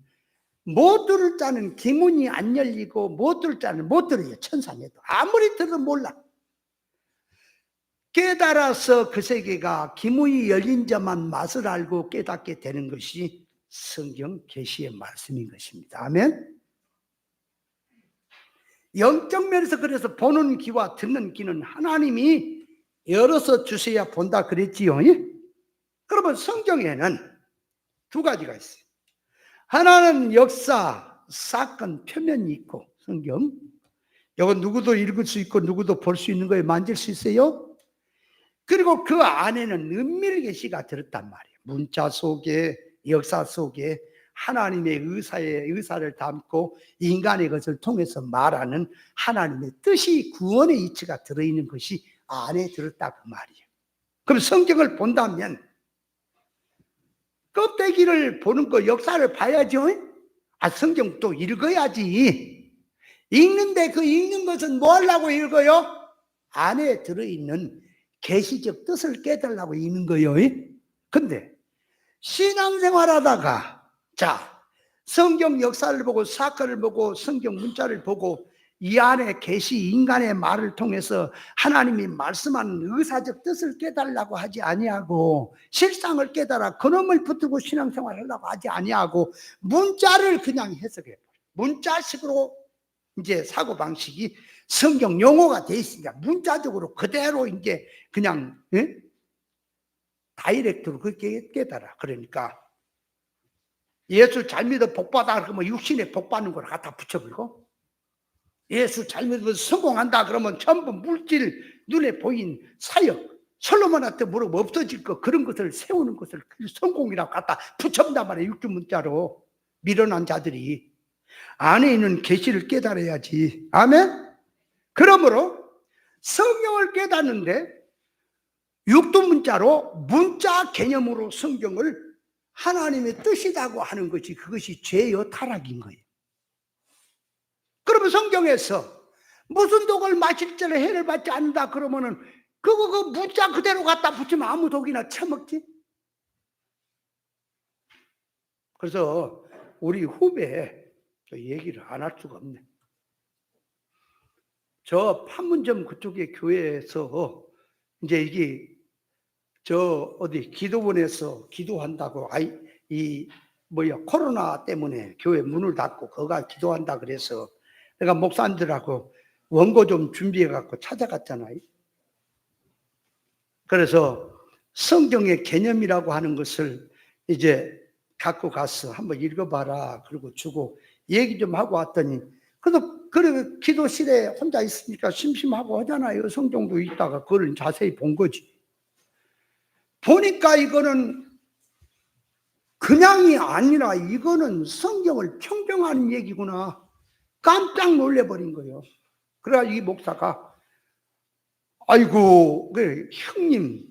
못 들을 자는 기문이 안 열리고 못 들을 자는 못 들어요. 천상에도 아무리 들어도 몰라. 깨달아서 그 세계가 기문이 열린 자만 맛을 알고 깨닫게 되는 것이 성경 계시의 말씀인 것입니다. 아멘. 영적 면에서 그래서 보는 귀와 듣는 귀는 하나님이 열어서 주셔야 본다 그랬지요. 그러면 성경에는 두 가지가 있어요. 하나는 역사, 사건, 표면이 있고 성경. 이건 누구도 읽을 수 있고 누구도 볼 수 있는 거에 만질 수 있어요. 그리고 그 안에는 은밀 계시가 들었단 말이에요. 문자 속에, 역사 속에 하나님의 의사를 담고 인간의 것을 통해서 말하는 하나님의 뜻이 구원의 이치가 들어있는 것이 안에 들었다 그 말이에요. 그럼 성경을 본다면 껍데기를 보는 거 역사를 봐야죠. 성경 또 읽어야지. 읽는데 그 읽는 것은 뭐 하려고 읽어요? 안에 들어있는 계시적 뜻을 깨달으려고 읽는 거예요. 근데 신앙생활 하다가 자 성경 역사를 보고 사건을 보고 성경 문자를 보고 이 안에 계시 인간의 말을 통해서 하나님이 말씀하는 의사적 뜻을 깨달으려고 하지 아니하고 실상을 깨달아 그놈을 붙들고 신앙생활 하려고 하지 아니하고 문자를 그냥 해석해. 문자식으로 이제 사고방식이 성경 용어가 돼 있으니까 문자적으로 그대로 이제 그냥 다이렉트로 그렇게 깨달아. 그러니까 예수 잘 믿어 복받아 그러면 육신에 복받는 걸 갖다 붙여버리고 예수 잘 믿으면 성공한다 그러면 전부 물질 눈에 보인 사역 솔로몬한테 물어보면 없어질 거 그런 것을 세우는 것을 성공이라고 갖다 붙여본단 말이에요. 육주 문자로 밀어난 자들이 안에 있는 계시를 깨달아야지. 아멘. 그러므로 성경을 깨닫는데 육두 문자로 문자 개념으로 성경을 하나님의 뜻이라고 하는 것이 그것이 죄요 타락인 거예요. 그러면 성경에서 무슨 독을 마실 때는 해를 받지 않는다 그러면은 그거 그 문자 그대로 갖다 붙이면 아무 독이나 처먹지. 그래서 우리 후배 얘기를 안 할 수가 없네. 저 판문점 그쪽에 교회에서 이제 이게 저 어디 기도원에서 기도한다고 코로나 때문에 교회 문을 닫고 거가 기도한다 그래서 내가 목사님들하고 원고 좀 준비해 갖고 찾아갔잖아요. 그래서 성경의 개념이라고 하는 것을 이제 갖고 가서 한번 읽어봐라 그러고 주고 얘기 좀 하고 왔더니 그래 기도실에 혼자 있으니까 심심하고 하잖아요. 성경도 있다가 그걸 자세히 본 거지. 보니까 이거는 그냥이 아니라 이거는 성경을 평정하는 얘기구나. 깜짝 놀래버린 거예요. 그래야 이 목사가 아이고 그래, 형님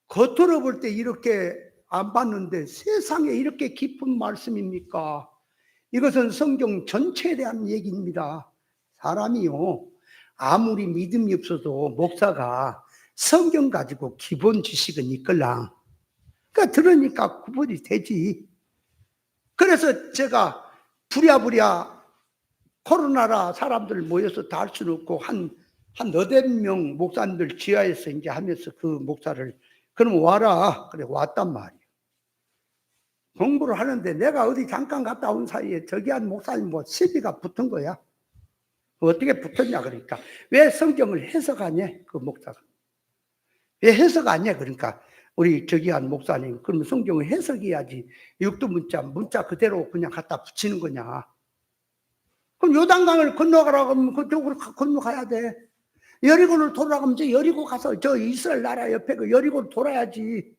겉으로 볼 때 이렇게 안 봤는데 세상에 이렇게 깊은 말씀입니까? 이것은 성경 전체에 대한 얘기입니다. 사람이요 아무리 믿음이 없어도 목사가 성경 가지고 기본 지식은 있걸랑. 그러니까 들으니까 구분이 되지. 그래서 제가 부랴부랴 코로나라 사람들 모여서 다 할 수는 없고 한 너댓 명 목사님들 지하에서 이제 하면서 그 목사를 그럼 와라. 그래 왔단 말이에요. 공부를 하는데 내가 어디 잠깐 갔다 온 사이에 저기 한 목사님 뭐 시비가 붙은 거야. 어떻게 붙었냐 그러니까 왜 성경을 해석하냐 그 목사가. 왜 해석 안 해? 그러니까 우리 저기 한 목사님 그러면 성경을 해석해야지 육두 문자 그대로 그냥 갖다 붙이는 거냐. 그럼 요단강을 건너가라고 하면 그쪽으로 건너가야 돼. 여리고를 돌아가면 저 여리고 가서 저 이스라엘 나라 옆에 그 여리고를 돌아야지.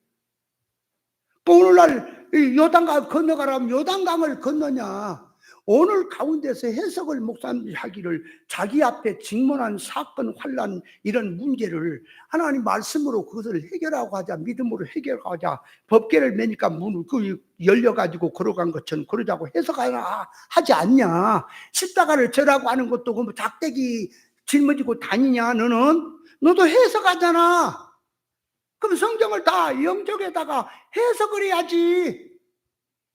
오늘날 요단강 건너가라면 요단강을 건너냐. 오늘 가운데서 해석을 목사님들이 하기를 자기 앞에 직면한 사건, 환난 이런 문제를 하나님 말씀으로 그것을 해결하고 하자. 믿음으로 해결하고 하자. 법계를 매니까 문을 열려가지고 걸어간 것처럼 그러자고 해석하라 하지 않냐. 십자가를 절하고 하는 것도 그 작대기 짊어지고 다니냐 너는? 너도 해석하잖아. 그럼 성경을 다 영적에다가 해석을 해야지.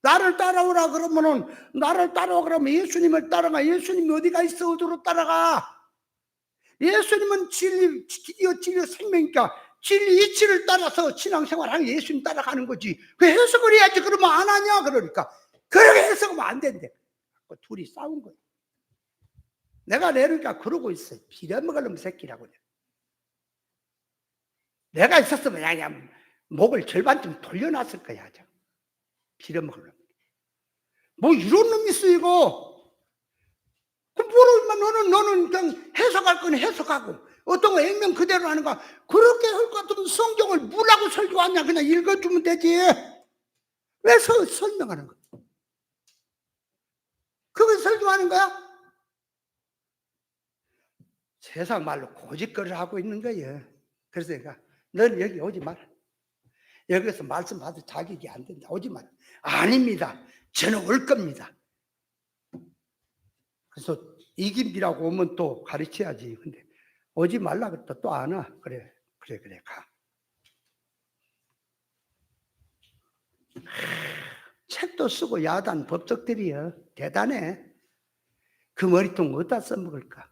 나를 따라오라 그러면은 나를 따라오라 그러면 예수님을 따라가. 예수님이 어디가 있어? 어디로 따라가? 예수님은 진리요 생명이니까 진리 이치를 따라서 신앙생활하는 예수님 따라가는 거지. 그 해석을 해야지. 그러면 안 하냐 그러니까 그렇게 해석하면 안 된대. 둘이 싸운 거야. 내가 내니까 그러고 있어. 빌어먹을 새끼라고. 내가 있었으면 그냥 목을 절반쯤 돌려놨을 거야. 빌어먹을 놈. 뭐 이런 놈이 있어 이거. 너는 그냥 해석할 건 해석하고 어떤 거 액면 그대로 하는 거 그렇게 할 것 같으면 성경을 뭐라고 설교하냐. 그냥 읽어주면 되지. 왜 설명하는 거야? 그걸 설교하는 거야? 세상 말로 고집거리를 하고 있는 거예요. 그래서 내가 너는 여기 오지 마라. 여기서 말씀 받을 자격이 안 된다. 오지 마라. 아닙니다. 저는 올 겁니다. 그래서 이김비라고 오면 또 가르쳐야지. 근데 오지 말라 그랬다 또 안 와. 그래 가. 책도 쓰고 야단 법석들이요. 대단해. 그 머리통 어디다 써먹을까?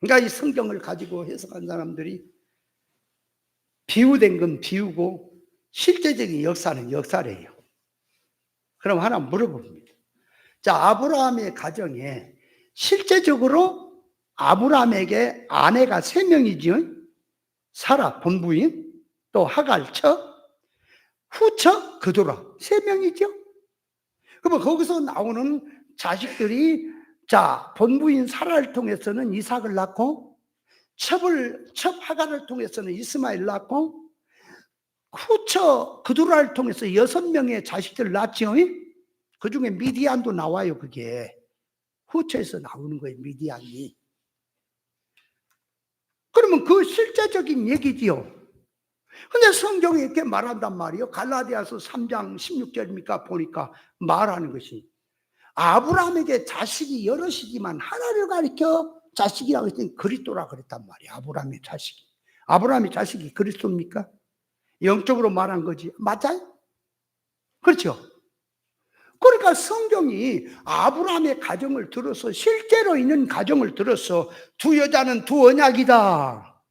그러니까 이 성경을 가지고 해석한 사람들이 비유된 건 비유고 실제적인 역사는 역사래요. 그럼 하나 물어봅니다. 자, 아브라함의 가정에 실제적으로 아브라함에게 아내가 3명이지요. 사라 본부인, 또 하갈 처, 후처 그도라 3명이죠. 그러면 거기서 나오는 자식들이 자 본부인 사라를 통해서는 이삭을 낳고 첩 하갈을 통해서는 이스마엘을 낳고 후처 그도라를 통해서 6명의 자식들을 낳죠. 그 중에 미디안도 나와요. 그게 후처에서 나오는 거예요. 미디안이. 그러면 그 실제적인 얘기지요. 근데 성경이 이렇게 말한단 말이에요. 갈라디아서 3장 16절입니까? 보니까 말하는 것이 아브라함에게 자식이 여럿이지만 하나를 가리켜 자식이라고 했더니 그리스도라 그랬단 말이야. 아브라함의 자식이. 아브라함의 자식이 그리스도입니까? 영적으로 말한 거지. 맞아요? 그렇죠? 그러니까 성경이 아브라함의 가정을 들어서, 실제로 있는 가정을 들어서 두 여자는 두 언약이다,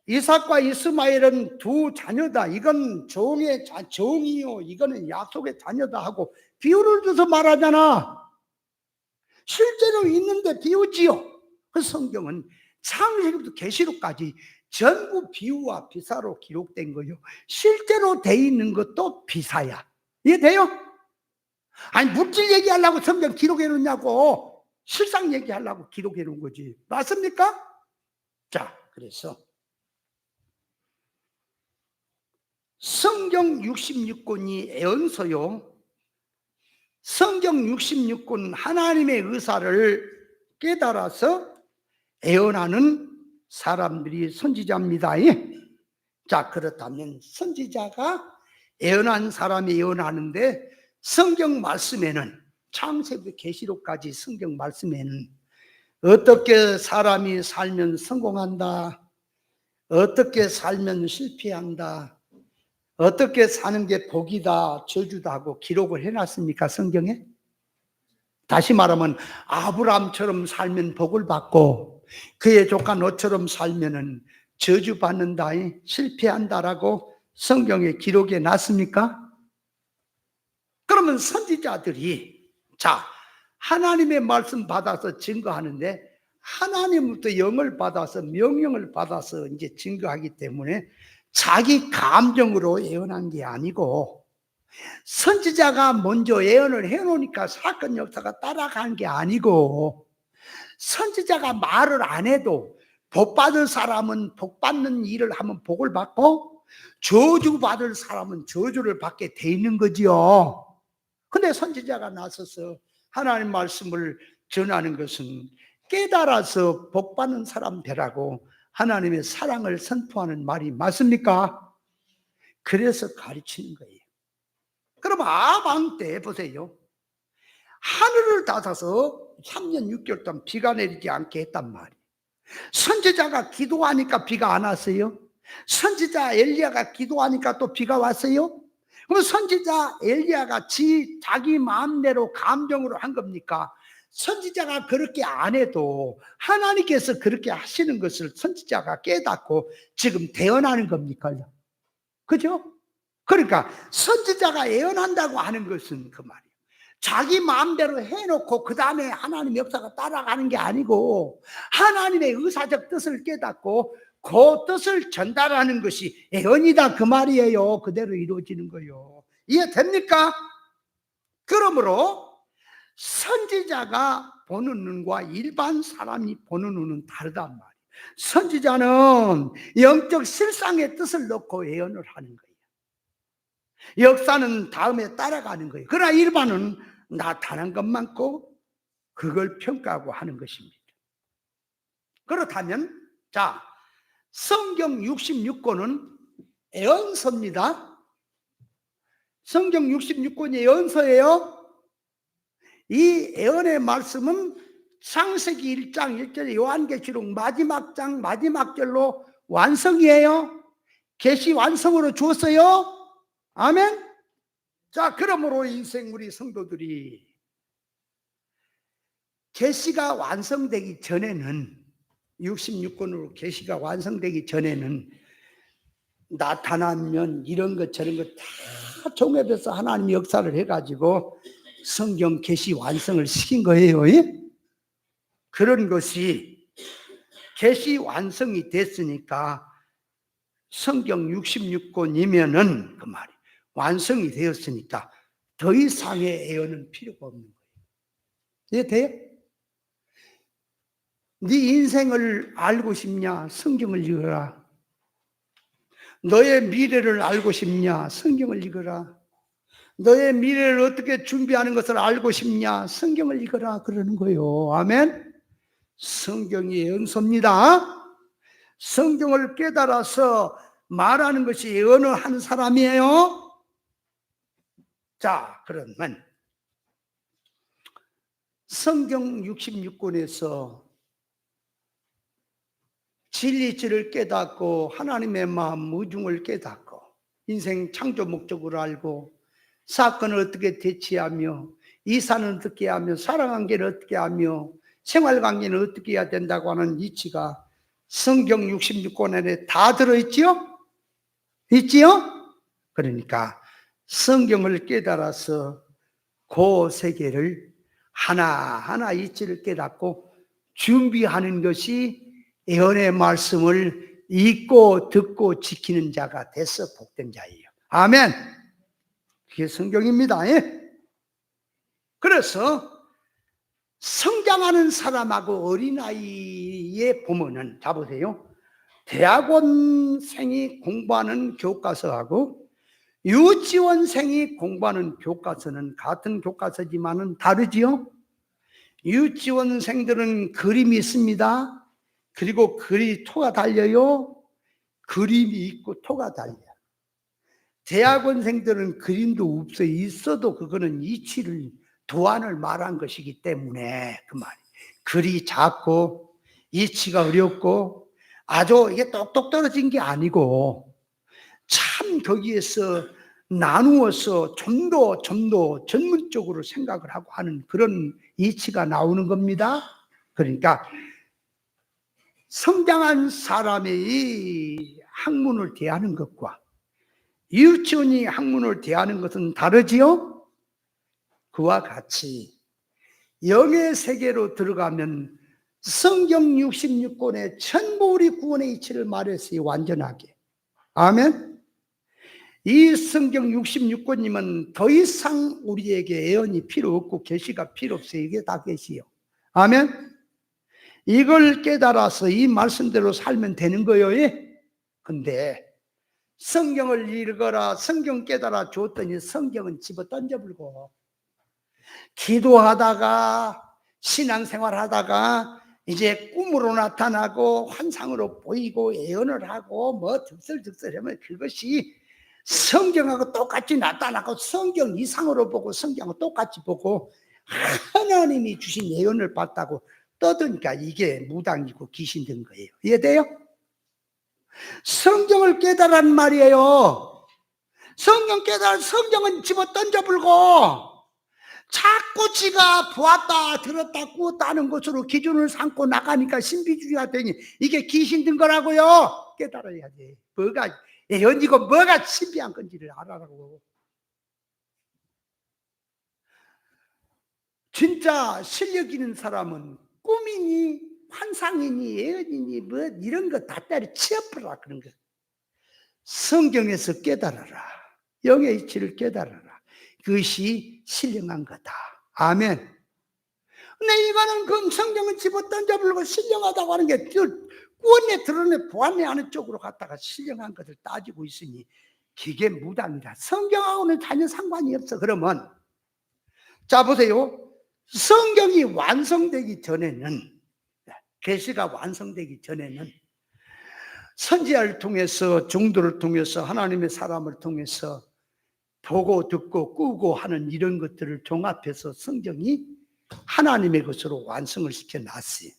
이삭과 이스마엘은 두 자녀다, 이건 정이요 이거는 약속의 자녀다 하고 비유를 줘서 말하잖아. 실제로 있는데 비유지요. 그 성경은 창세기부터 계시록까지 전부 비유와 비사로 기록된 거요. 실제로 돼 있는 것도 비사야. 이해돼요? 아니 물질 얘기하려고 성경 기록해 놓냐고. 실상 얘기하려고 기록해 놓은 거지. 맞습니까? 자, 그래서 성경 66권이 애언서요. 성경 66권 하나님의 의사를 깨달아서 애언하는 사람들이 선지자입니다. 자, 그렇다면 선지자가 애언한 사람이 애언하는데 성경 말씀에는, 창세부터 계시록까지 성경 말씀에는 어떻게 사람이 살면 성공한다, 어떻게 살면 실패한다, 어떻게 사는 게 복이다 저주다 하고 기록을 해놨습니까? 성경에? 다시 말하면 아브라함처럼 살면 복을 받고 그의 조카 너처럼 살면은 저주받는다, 실패한다라고 성경에 기록해 놨습니까? 그러면 선지자들이 자, 하나님의 말씀 받아서 증거하는데 하나님부터 영을 받아서 명령을 받아서 이제 증거하기 때문에 자기 감정으로 예언한 게 아니고 선지자가 먼저 예언을 해놓으니까 사건 역사가 따라간 게 아니고 선지자가 말을 안 해도 복받을 사람은 복받는 일을 하면 복을 받고 저주받을 사람은 저주를 받게 돼 있는 거지요. 근데 선지자가 나서서 하나님 말씀을 전하는 것은 깨달아서 복받는 사람 되라고 하나님의 사랑을 선포하는 말이 맞습니까? 그래서 가르치는 거예요. 그럼 아방 때 보세요. 하늘을 닫아서 3년 6개월 동안 비가 내리지 않게 했단 말이에요. 선지자가 기도하니까 비가 안 왔어요? 선지자 엘리야가 기도하니까 또 비가 왔어요? 그럼 선지자 엘리야가 자기 마음대로 감정으로 한 겁니까? 선지자가 그렇게 안 해도 하나님께서 그렇게 하시는 것을 선지자가 깨닫고 지금 대언하는 겁니까? 그죠? 그러니까 선지자가 예언한다고 하는 것은 그 말이에요. 자기 마음대로 해놓고 그 다음에 하나님의 역사가 따라가는 게 아니고 하나님의 의사적 뜻을 깨닫고 그 뜻을 전달하는 것이 예언이다 그 말이에요. 그대로 이루어지는 거예요. 이해됩니까? 그러므로 선지자가 보는 눈과 일반 사람이 보는 눈은 다르단 말이에요. 선지자는 영적 실상의 뜻을 넣고 예언을 하는 거예요. 역사는 다음에 따라가는 거예요. 그러나 일반은 나타난 것만고 그걸 평가하고 하는 것입니다. 그렇다면 자, 성경 66권은 예언서입니다. 성경 66권이 예언서예요. 이 예언의 말씀은 창세기 1장 1절에 요한계시록 마지막 장 마지막 절로 완성이에요. 계시 완성으로 주었어요. 아멘. 자, 그러므로 인생 우리 성도들이 계시가 완성되기 전에는 66권으로 계시가 완성되기 전에는 나타나면 이런 것 저런 것 다 종합해서 하나님이 역사를 해가지고 성경 계시 완성을 시킨 거예요. 예? 그런 것이 계시 완성이 됐으니까 성경 66권이면은 그 말이 완성이 되었으니까 더 이상의 예언은 필요가 없는 거예요. 이해돼요? 네 인생을 알고 싶냐? 성경을 읽어라. 너의 미래를 알고 싶냐? 성경을 읽어라. 너의 미래를 어떻게 준비하는 것을 알고 싶냐? 성경을 읽어라. 그러는 거예요. 아멘. 성경이 예언서입니다. 성경을 깨달아서 말하는 것이 예언을 하는 사람이에요. 자, 그러면 성경 66권에서 진리치를 깨닫고 하나님의 마음 무중을 깨닫고 인생 창조 목적을 알고 사건을 어떻게 대처하며 이사는 어떻게 하며 사랑관계를 어떻게 하며 생활관계는 어떻게 해야 된다고 하는 이치가 성경 66권 안에 다 들어있지요? 있지요? 그러니까 성경을 깨달아서 그 세계를 하나하나 이치를 깨닫고 준비하는 것이 예언의 말씀을 읽고 듣고 지키는 자가 돼서 복된 자예요. 아멘. 그게 성경입니다. 예? 그래서 성장하는 사람하고 어린아이에 보면은, 자 보세요. 대학원생이 공부하는 교과서하고 유치원생이 공부하는 교과서는 같은 교과서지만은 다르지요? 유치원생들은 그림이 있습니다. 그리고 토가 달려요. 그림이 있고 토가 달려요. 대학원생들은 그림도 없어요. 있어도 그거는 이치를 도안을 말한 것이기 때문에 그 말이 글이 작고 이치가 어렵고 아주 이게 똑똑 떨어진 게 아니고 참 거기에서 나누어서 좀 더 전문적으로 생각을 하고 하는 그런 이치가 나오는 겁니다. 그러니까 성장한 사람의 학문을 대하는 것과 유치원이 학문을 대하는 것은 다르지요? 그와 같이 영의 세계로 들어가면 성경 66권에 전부 우리 구원의 이치를 말했어요. 완전하게. 아멘. 이 성경 66권이면 더 이상 우리에게 예언이 필요 없고 계시가 필요 없어요. 이게 다 계시요. 아멘. 이걸 깨달아서 이 말씀대로 살면 되는 거예요. 근데 성경을 읽어라, 성경 깨달아 줬더니 성경은 집어 던져버리고 기도하다가 신앙생활 하다가 이제 꿈으로 나타나고 환상으로 보이고 예언을 하고 뭐 득설득설하면 그것이 성경하고 똑같이 나타나고 성경 이상으로 보고 성경하고 똑같이 보고 하나님이 주신 예언을 봤다고 떠드니까 이게 무당이고 귀신 된 거예요. 이해돼요? 성경을 깨달란 말이에요. 성경 깨달은 성경은 집어 던져불고 자꾸 지가 보았다 들었다 꾸었다 하는 것으로 기준을 삼고 나가니까 신비주의가 되니 이게 귀신 든 거라고요. 깨달아야지. 뭐가 예언이고 뭐가 신비한 건지를 알아라고. 진짜 실력 있는 사람은 꿈이니 환상이니 예언이니 뭐 이런 거 다 때려치워버라 그런 거. 성경에서 깨달아라. 영의 이치를 깨달아라. 그것이 신령한 거다. 아멘. 근데 이거는 그 성경은 집어 던져버리고 신령하다고 하는 게 꾸었네 드러내 보았네 하는 쪽으로 갔다가 신령한 것을 따지고 있으니 그게 무당이다. 성경하고는 전혀 상관이 없어. 그러면 자 보세요. 성경이 완성되기 전에는, 계시가 완성되기 전에는 선지자를 통해서 종도를 통해서 하나님의 사람을 통해서 보고 듣고 꾸고 하는 이런 것들을 종합해서 성경이 하나님의 것으로 완성을 시켜놨어요.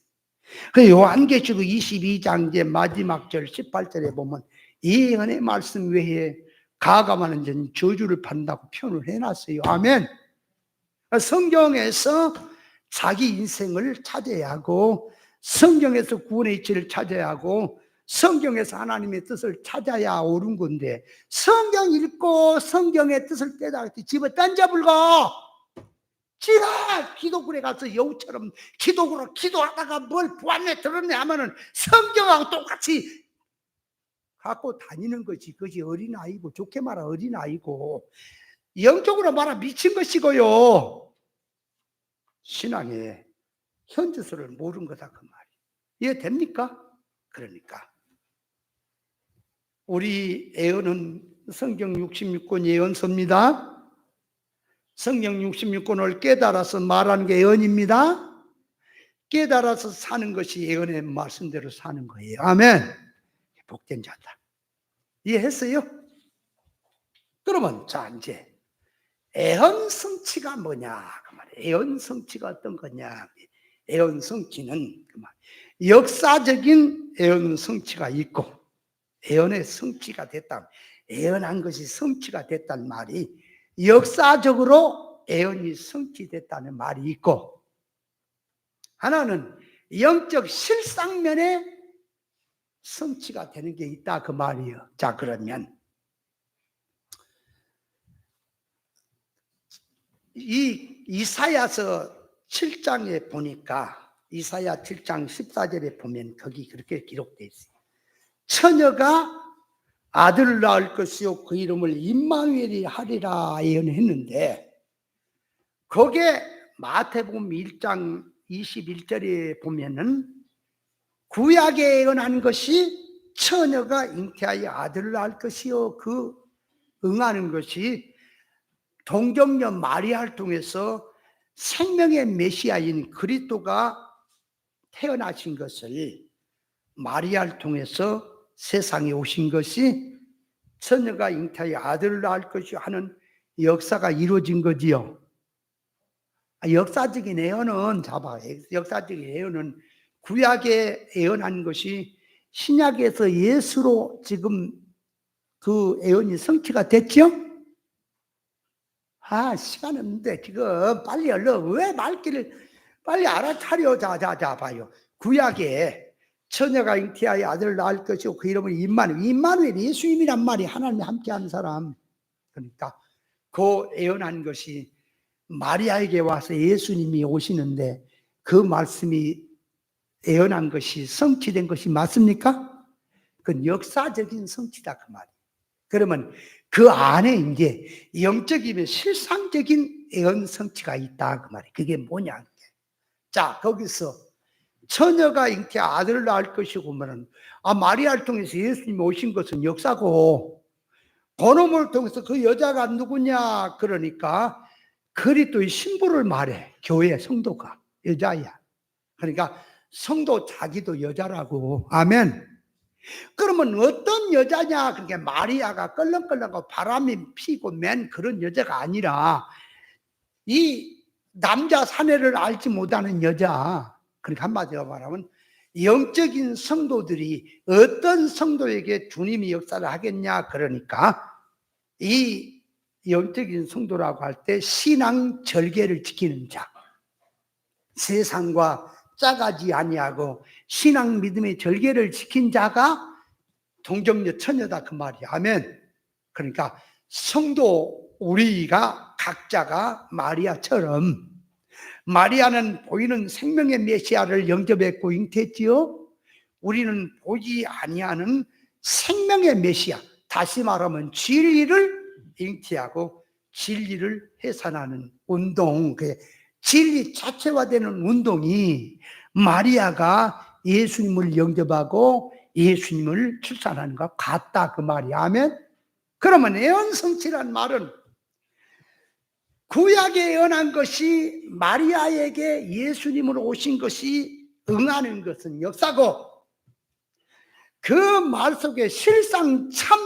그 요한계시록 22장 이제 마지막 절 18절에 보면 이 예언의 말씀 외에 가감하는 자는 저주를 받는다고 표현을 해놨어요. 아멘. 성경에서 자기 인생을 찾아야 하고 성경에서 구원의 이치를 찾아야 하고 성경에서 하나님의 뜻을 찾아야 옳은 건데 성경 읽고 성경의 뜻을 깨달을 때 집어 던져불고 지가 기도굴에 가서 여우처럼 기도굴로 기도하다가 뭘 보았네 들었네 하면은 성경하고 똑같이 갖고 다니는 거지. 그것이 어린아이고 좋게 말하 어린아이고 영적으로 말하 미친 것이고요. 신앙의 현주소를 모르는 거다 그 말이. 이해됩니까? 그러니까 우리 예언은 성경 66권 예언서입니다. 성경 66권을 깨달아서 말하는 게 예언입니다. 깨달아서 사는 것이 예언의 말씀대로 사는 거예요. 아멘. 복된 자다. 이해했어요? 그러면 자 이제 애언 성취가 뭐냐 그 말이에요. 애언 성취가 어떤 거냐? 애언 성취는 그 말. 역사적인 애언 성취가 있고 애언의 성취가 됐다. 애언한 것이 성취가 됐다는 말이 역사적으로 애언이 성취됐다는 말이 있고, 하나는 영적 실상면에 성취가 되는 게 있다 그 말이에요. 자, 그러면 이 이사야서 7장에 보니까 이사야 7장 14절에 보면 거기 그렇게 기록되어 있어요. 처녀가 아들을 낳을 것이요 그 이름을 임마누엘이 하리라 예언했는데, 거기에 마태복음 1장 21절에 보면은 구약에 예언한 것이 처녀가 잉태하여 아들을 낳을 것이요 그 응하는 것이 동정녀 마리아를 통해서 생명의 메시아인 그리스도가 태어나신 것을, 마리아를 통해서 세상에 오신 것이 처녀가 잉태하여 아들을 낳을 것이 하는 역사가 이루어진 거지요. 역사적인 예언은 역사적인 예언은 구약에 예언한 것이 신약에서 예수로 지금 그 예언이 성취가 됐죠? 시간 없는데 지금 빨리 얼른 왜 말귀를 빨리 알아차려. 자 봐요. 구약에 처녀가 잉태하여 아들을 낳을 것이고 그 이름은 임마누엘, 예수님이란 말이 하나님이 함께하는 사람. 그러니까 그 예언한 것이 마리아에게 와서 예수님이 오시는데 그 말씀이 예언한 것이 성취된 것이 맞습니까? 그건 역사적인 성취다 그 말이에요. 그러면 그 안에 이제 영적이면 실상적인 예언 성취가 있다 그 말이에요. 그게 뭐냐? 자, 거기서 처녀가 잉태 아들을 낳을 것이고 면 마리아를 통해서 예수님이 오신 것은 역사고, 그놈을 통해서 그 여자가 누구냐 그러니까 그리스도의 신부를 말해. 교회 성도가 여자야. 그러니까 성도 자기도 여자라고. 아멘. 그러면 어떤 여자냐? 그러니까 마리아가 껄렁껄렁하고 바람이 피고 맨 그런 여자가 아니라 이 남자 사내를 알지 못하는 여자. 그러니까 한마디로 말하면 영적인 성도들이 어떤 성도에게 주님이 역사를 하겠냐 그러니까 이 영적인 성도라고 할 때 신앙 절개를 지키는 자, 세상과 짜가지 아니하고 신앙 믿음의 절개를 지킨 자가 동정녀 처녀다 그 말이야. 아멘. 그러니까 성도 우리가 각자가 마리아처럼, 마리아는 보이는 생명의 메시아를 영접했고 잉태했지요. 우리는 보지 아니하는 생명의 메시아, 다시 말하면 진리를 잉태하고 진리를 해산하는 운동, 진리 자체화되는 운동이 마리아가 예수님을 영접하고 예수님을 출산하는 것 같다 그 말이야. 아멘. 그러면 예언 성취란 말은 구약에 예언한 것이 마리아에게 예수님으로 오신 것이 응하는 것은 역사고, 그 말 속에 실상 참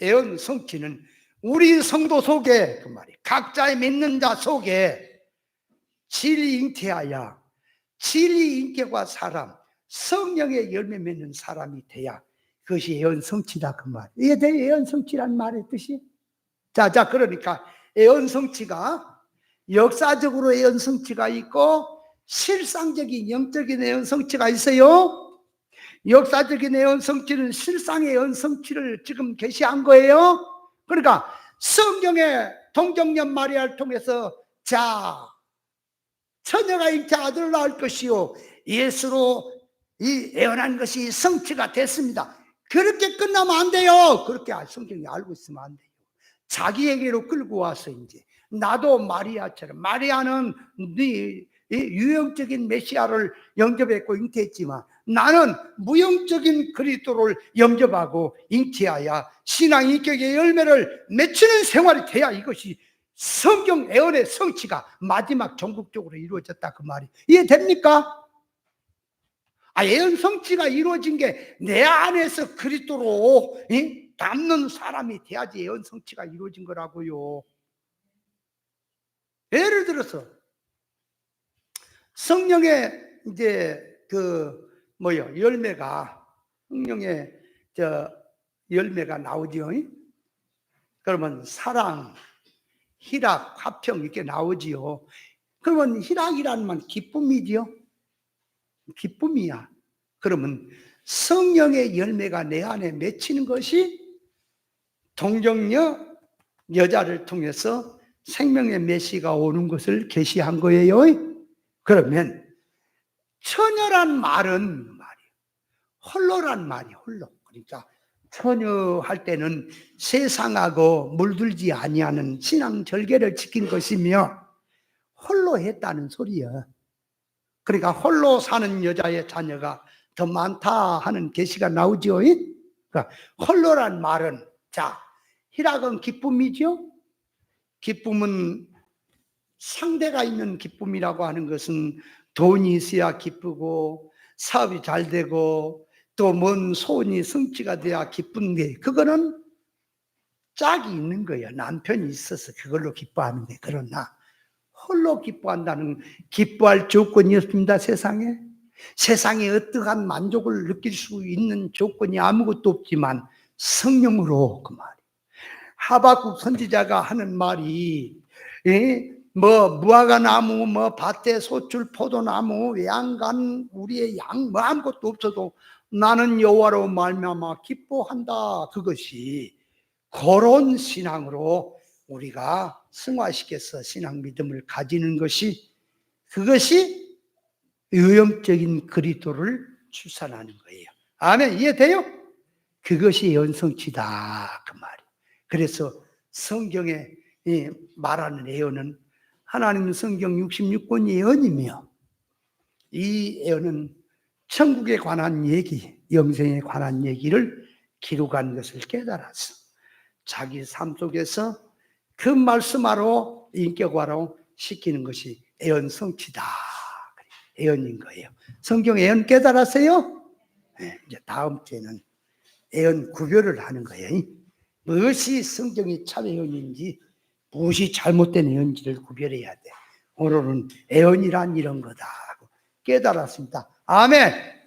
예언 성취는 우리 성도 속에 그 말이 각자의 믿는 자 속에 진리 잉태하여 진리 잉태과 사람, 성령의 열매 맺는 사람이 돼야 그것이 예언 성취다 그 말. 이게 대 예언 성취란 말의 뜻이. 자 그러니까 예언 성취가 역사적으로 예언 성취가 있고 실상적인 영적인 예언 성취가 있어요. 역사적인 예언 성취는 실상의 예언 성취를 지금 계시한 거예요. 그러니까 성경의 동정녀 마리아를 통해서 자, 처녀가 잉태 아들을 낳을 것이요 예수로 이 예언한 것이 성취가 됐습니다. 그렇게 끝나면 안 돼요. 그렇게 성경이 알고 있으면 안 돼요. 자기에게로 끌고 와서 이제 나도 마리아처럼, 마리아는 네 유형적인 메시아를 영접했고 잉태했지만 나는 무형적인 그리스도를 영접하고 잉태하여 신앙 인격의 열매를 맺히는 생활이 돼야 이것이 성경 예언의 성취가 마지막 전국적으로 이루어졌다 그 말이 이해됩니까? 예언 성취가 이루어진 게 내 안에서 그리스도로 남는 사람이 돼야지 예언 성취가 이루어진 거라고요. 예를 들어서 성령의 이제 열매가, 성령의 열매가 나오죠. 그러면 사랑, 희락, 화평 이렇게 나오지요. 그러면 희락이라는 말 기쁨이지요. 기쁨이야. 그러면 성령의 열매가 내 안에 맺히는 것이 동정녀 여자를 통해서 생명의 메시가 오는 것을 계시한 거예요. 그러면 처녀란 말은 홀로란 말이 홀로. 그러니까 처녀 할 때는 세상하고 물들지 아니하는 신앙 절개를 지킨 것이며 홀로 했다는 소리야. 그러니까 홀로 사는 여자의 자녀가 더 많다 하는 계시가 나오죠. 그러니까 홀로란 말은, 자, 희락은 기쁨이죠. 기쁨은 상대가 있는 기쁨이라고 하는 것은 돈이 있어야 기쁘고 사업이 잘 되고 또 먼 소원이 성취가 돼야 기쁜데, 그거는 짝이 있는 거예요. 남편이 있어서 그걸로 기뻐하는데, 그러나 홀로 기뻐한다는, 기뻐할 조건이 없습니다. 세상에 어떠한 만족을 느낄 수 있는 조건이 아무것도 없지만 성령으로, 그 말이 하박국 선지자가 하는 말이, 무화과 나무, 밭에 소출 포도나무, 외양간, 우리의 양, 아무것도 없어도 나는 여호와로 말미암아 기뻐한다. 그것이 그런 신앙으로 우리가 승화시켜서 신앙 믿음을 가지는 것이, 그것이 의형적인 그리스도를 출산하는 거예요. 아멘. 이해돼요? 그것이 예언성취다, 그 말이. 그래서 성경에 말하는 예언은 하나님 성경 66권 예언이며, 이 예언은 천국에 관한 얘기, 영생에 관한 얘기를 기록한 것을 깨달아서 자기 삶 속에서 그 말씀하러 인격화로 시키는 것이 예언 성취다, 예언인 거예요. 성경 예언 깨달았어요? 네, 이제 다음 주에는 예언 구별을 하는 거예요. 무엇이 성경의 참 예언인지, 무엇이 잘못된 예언인지를 구별해야 돼. 오늘은 예언이란 이런 거다 하고 깨달았습니다. 아멘.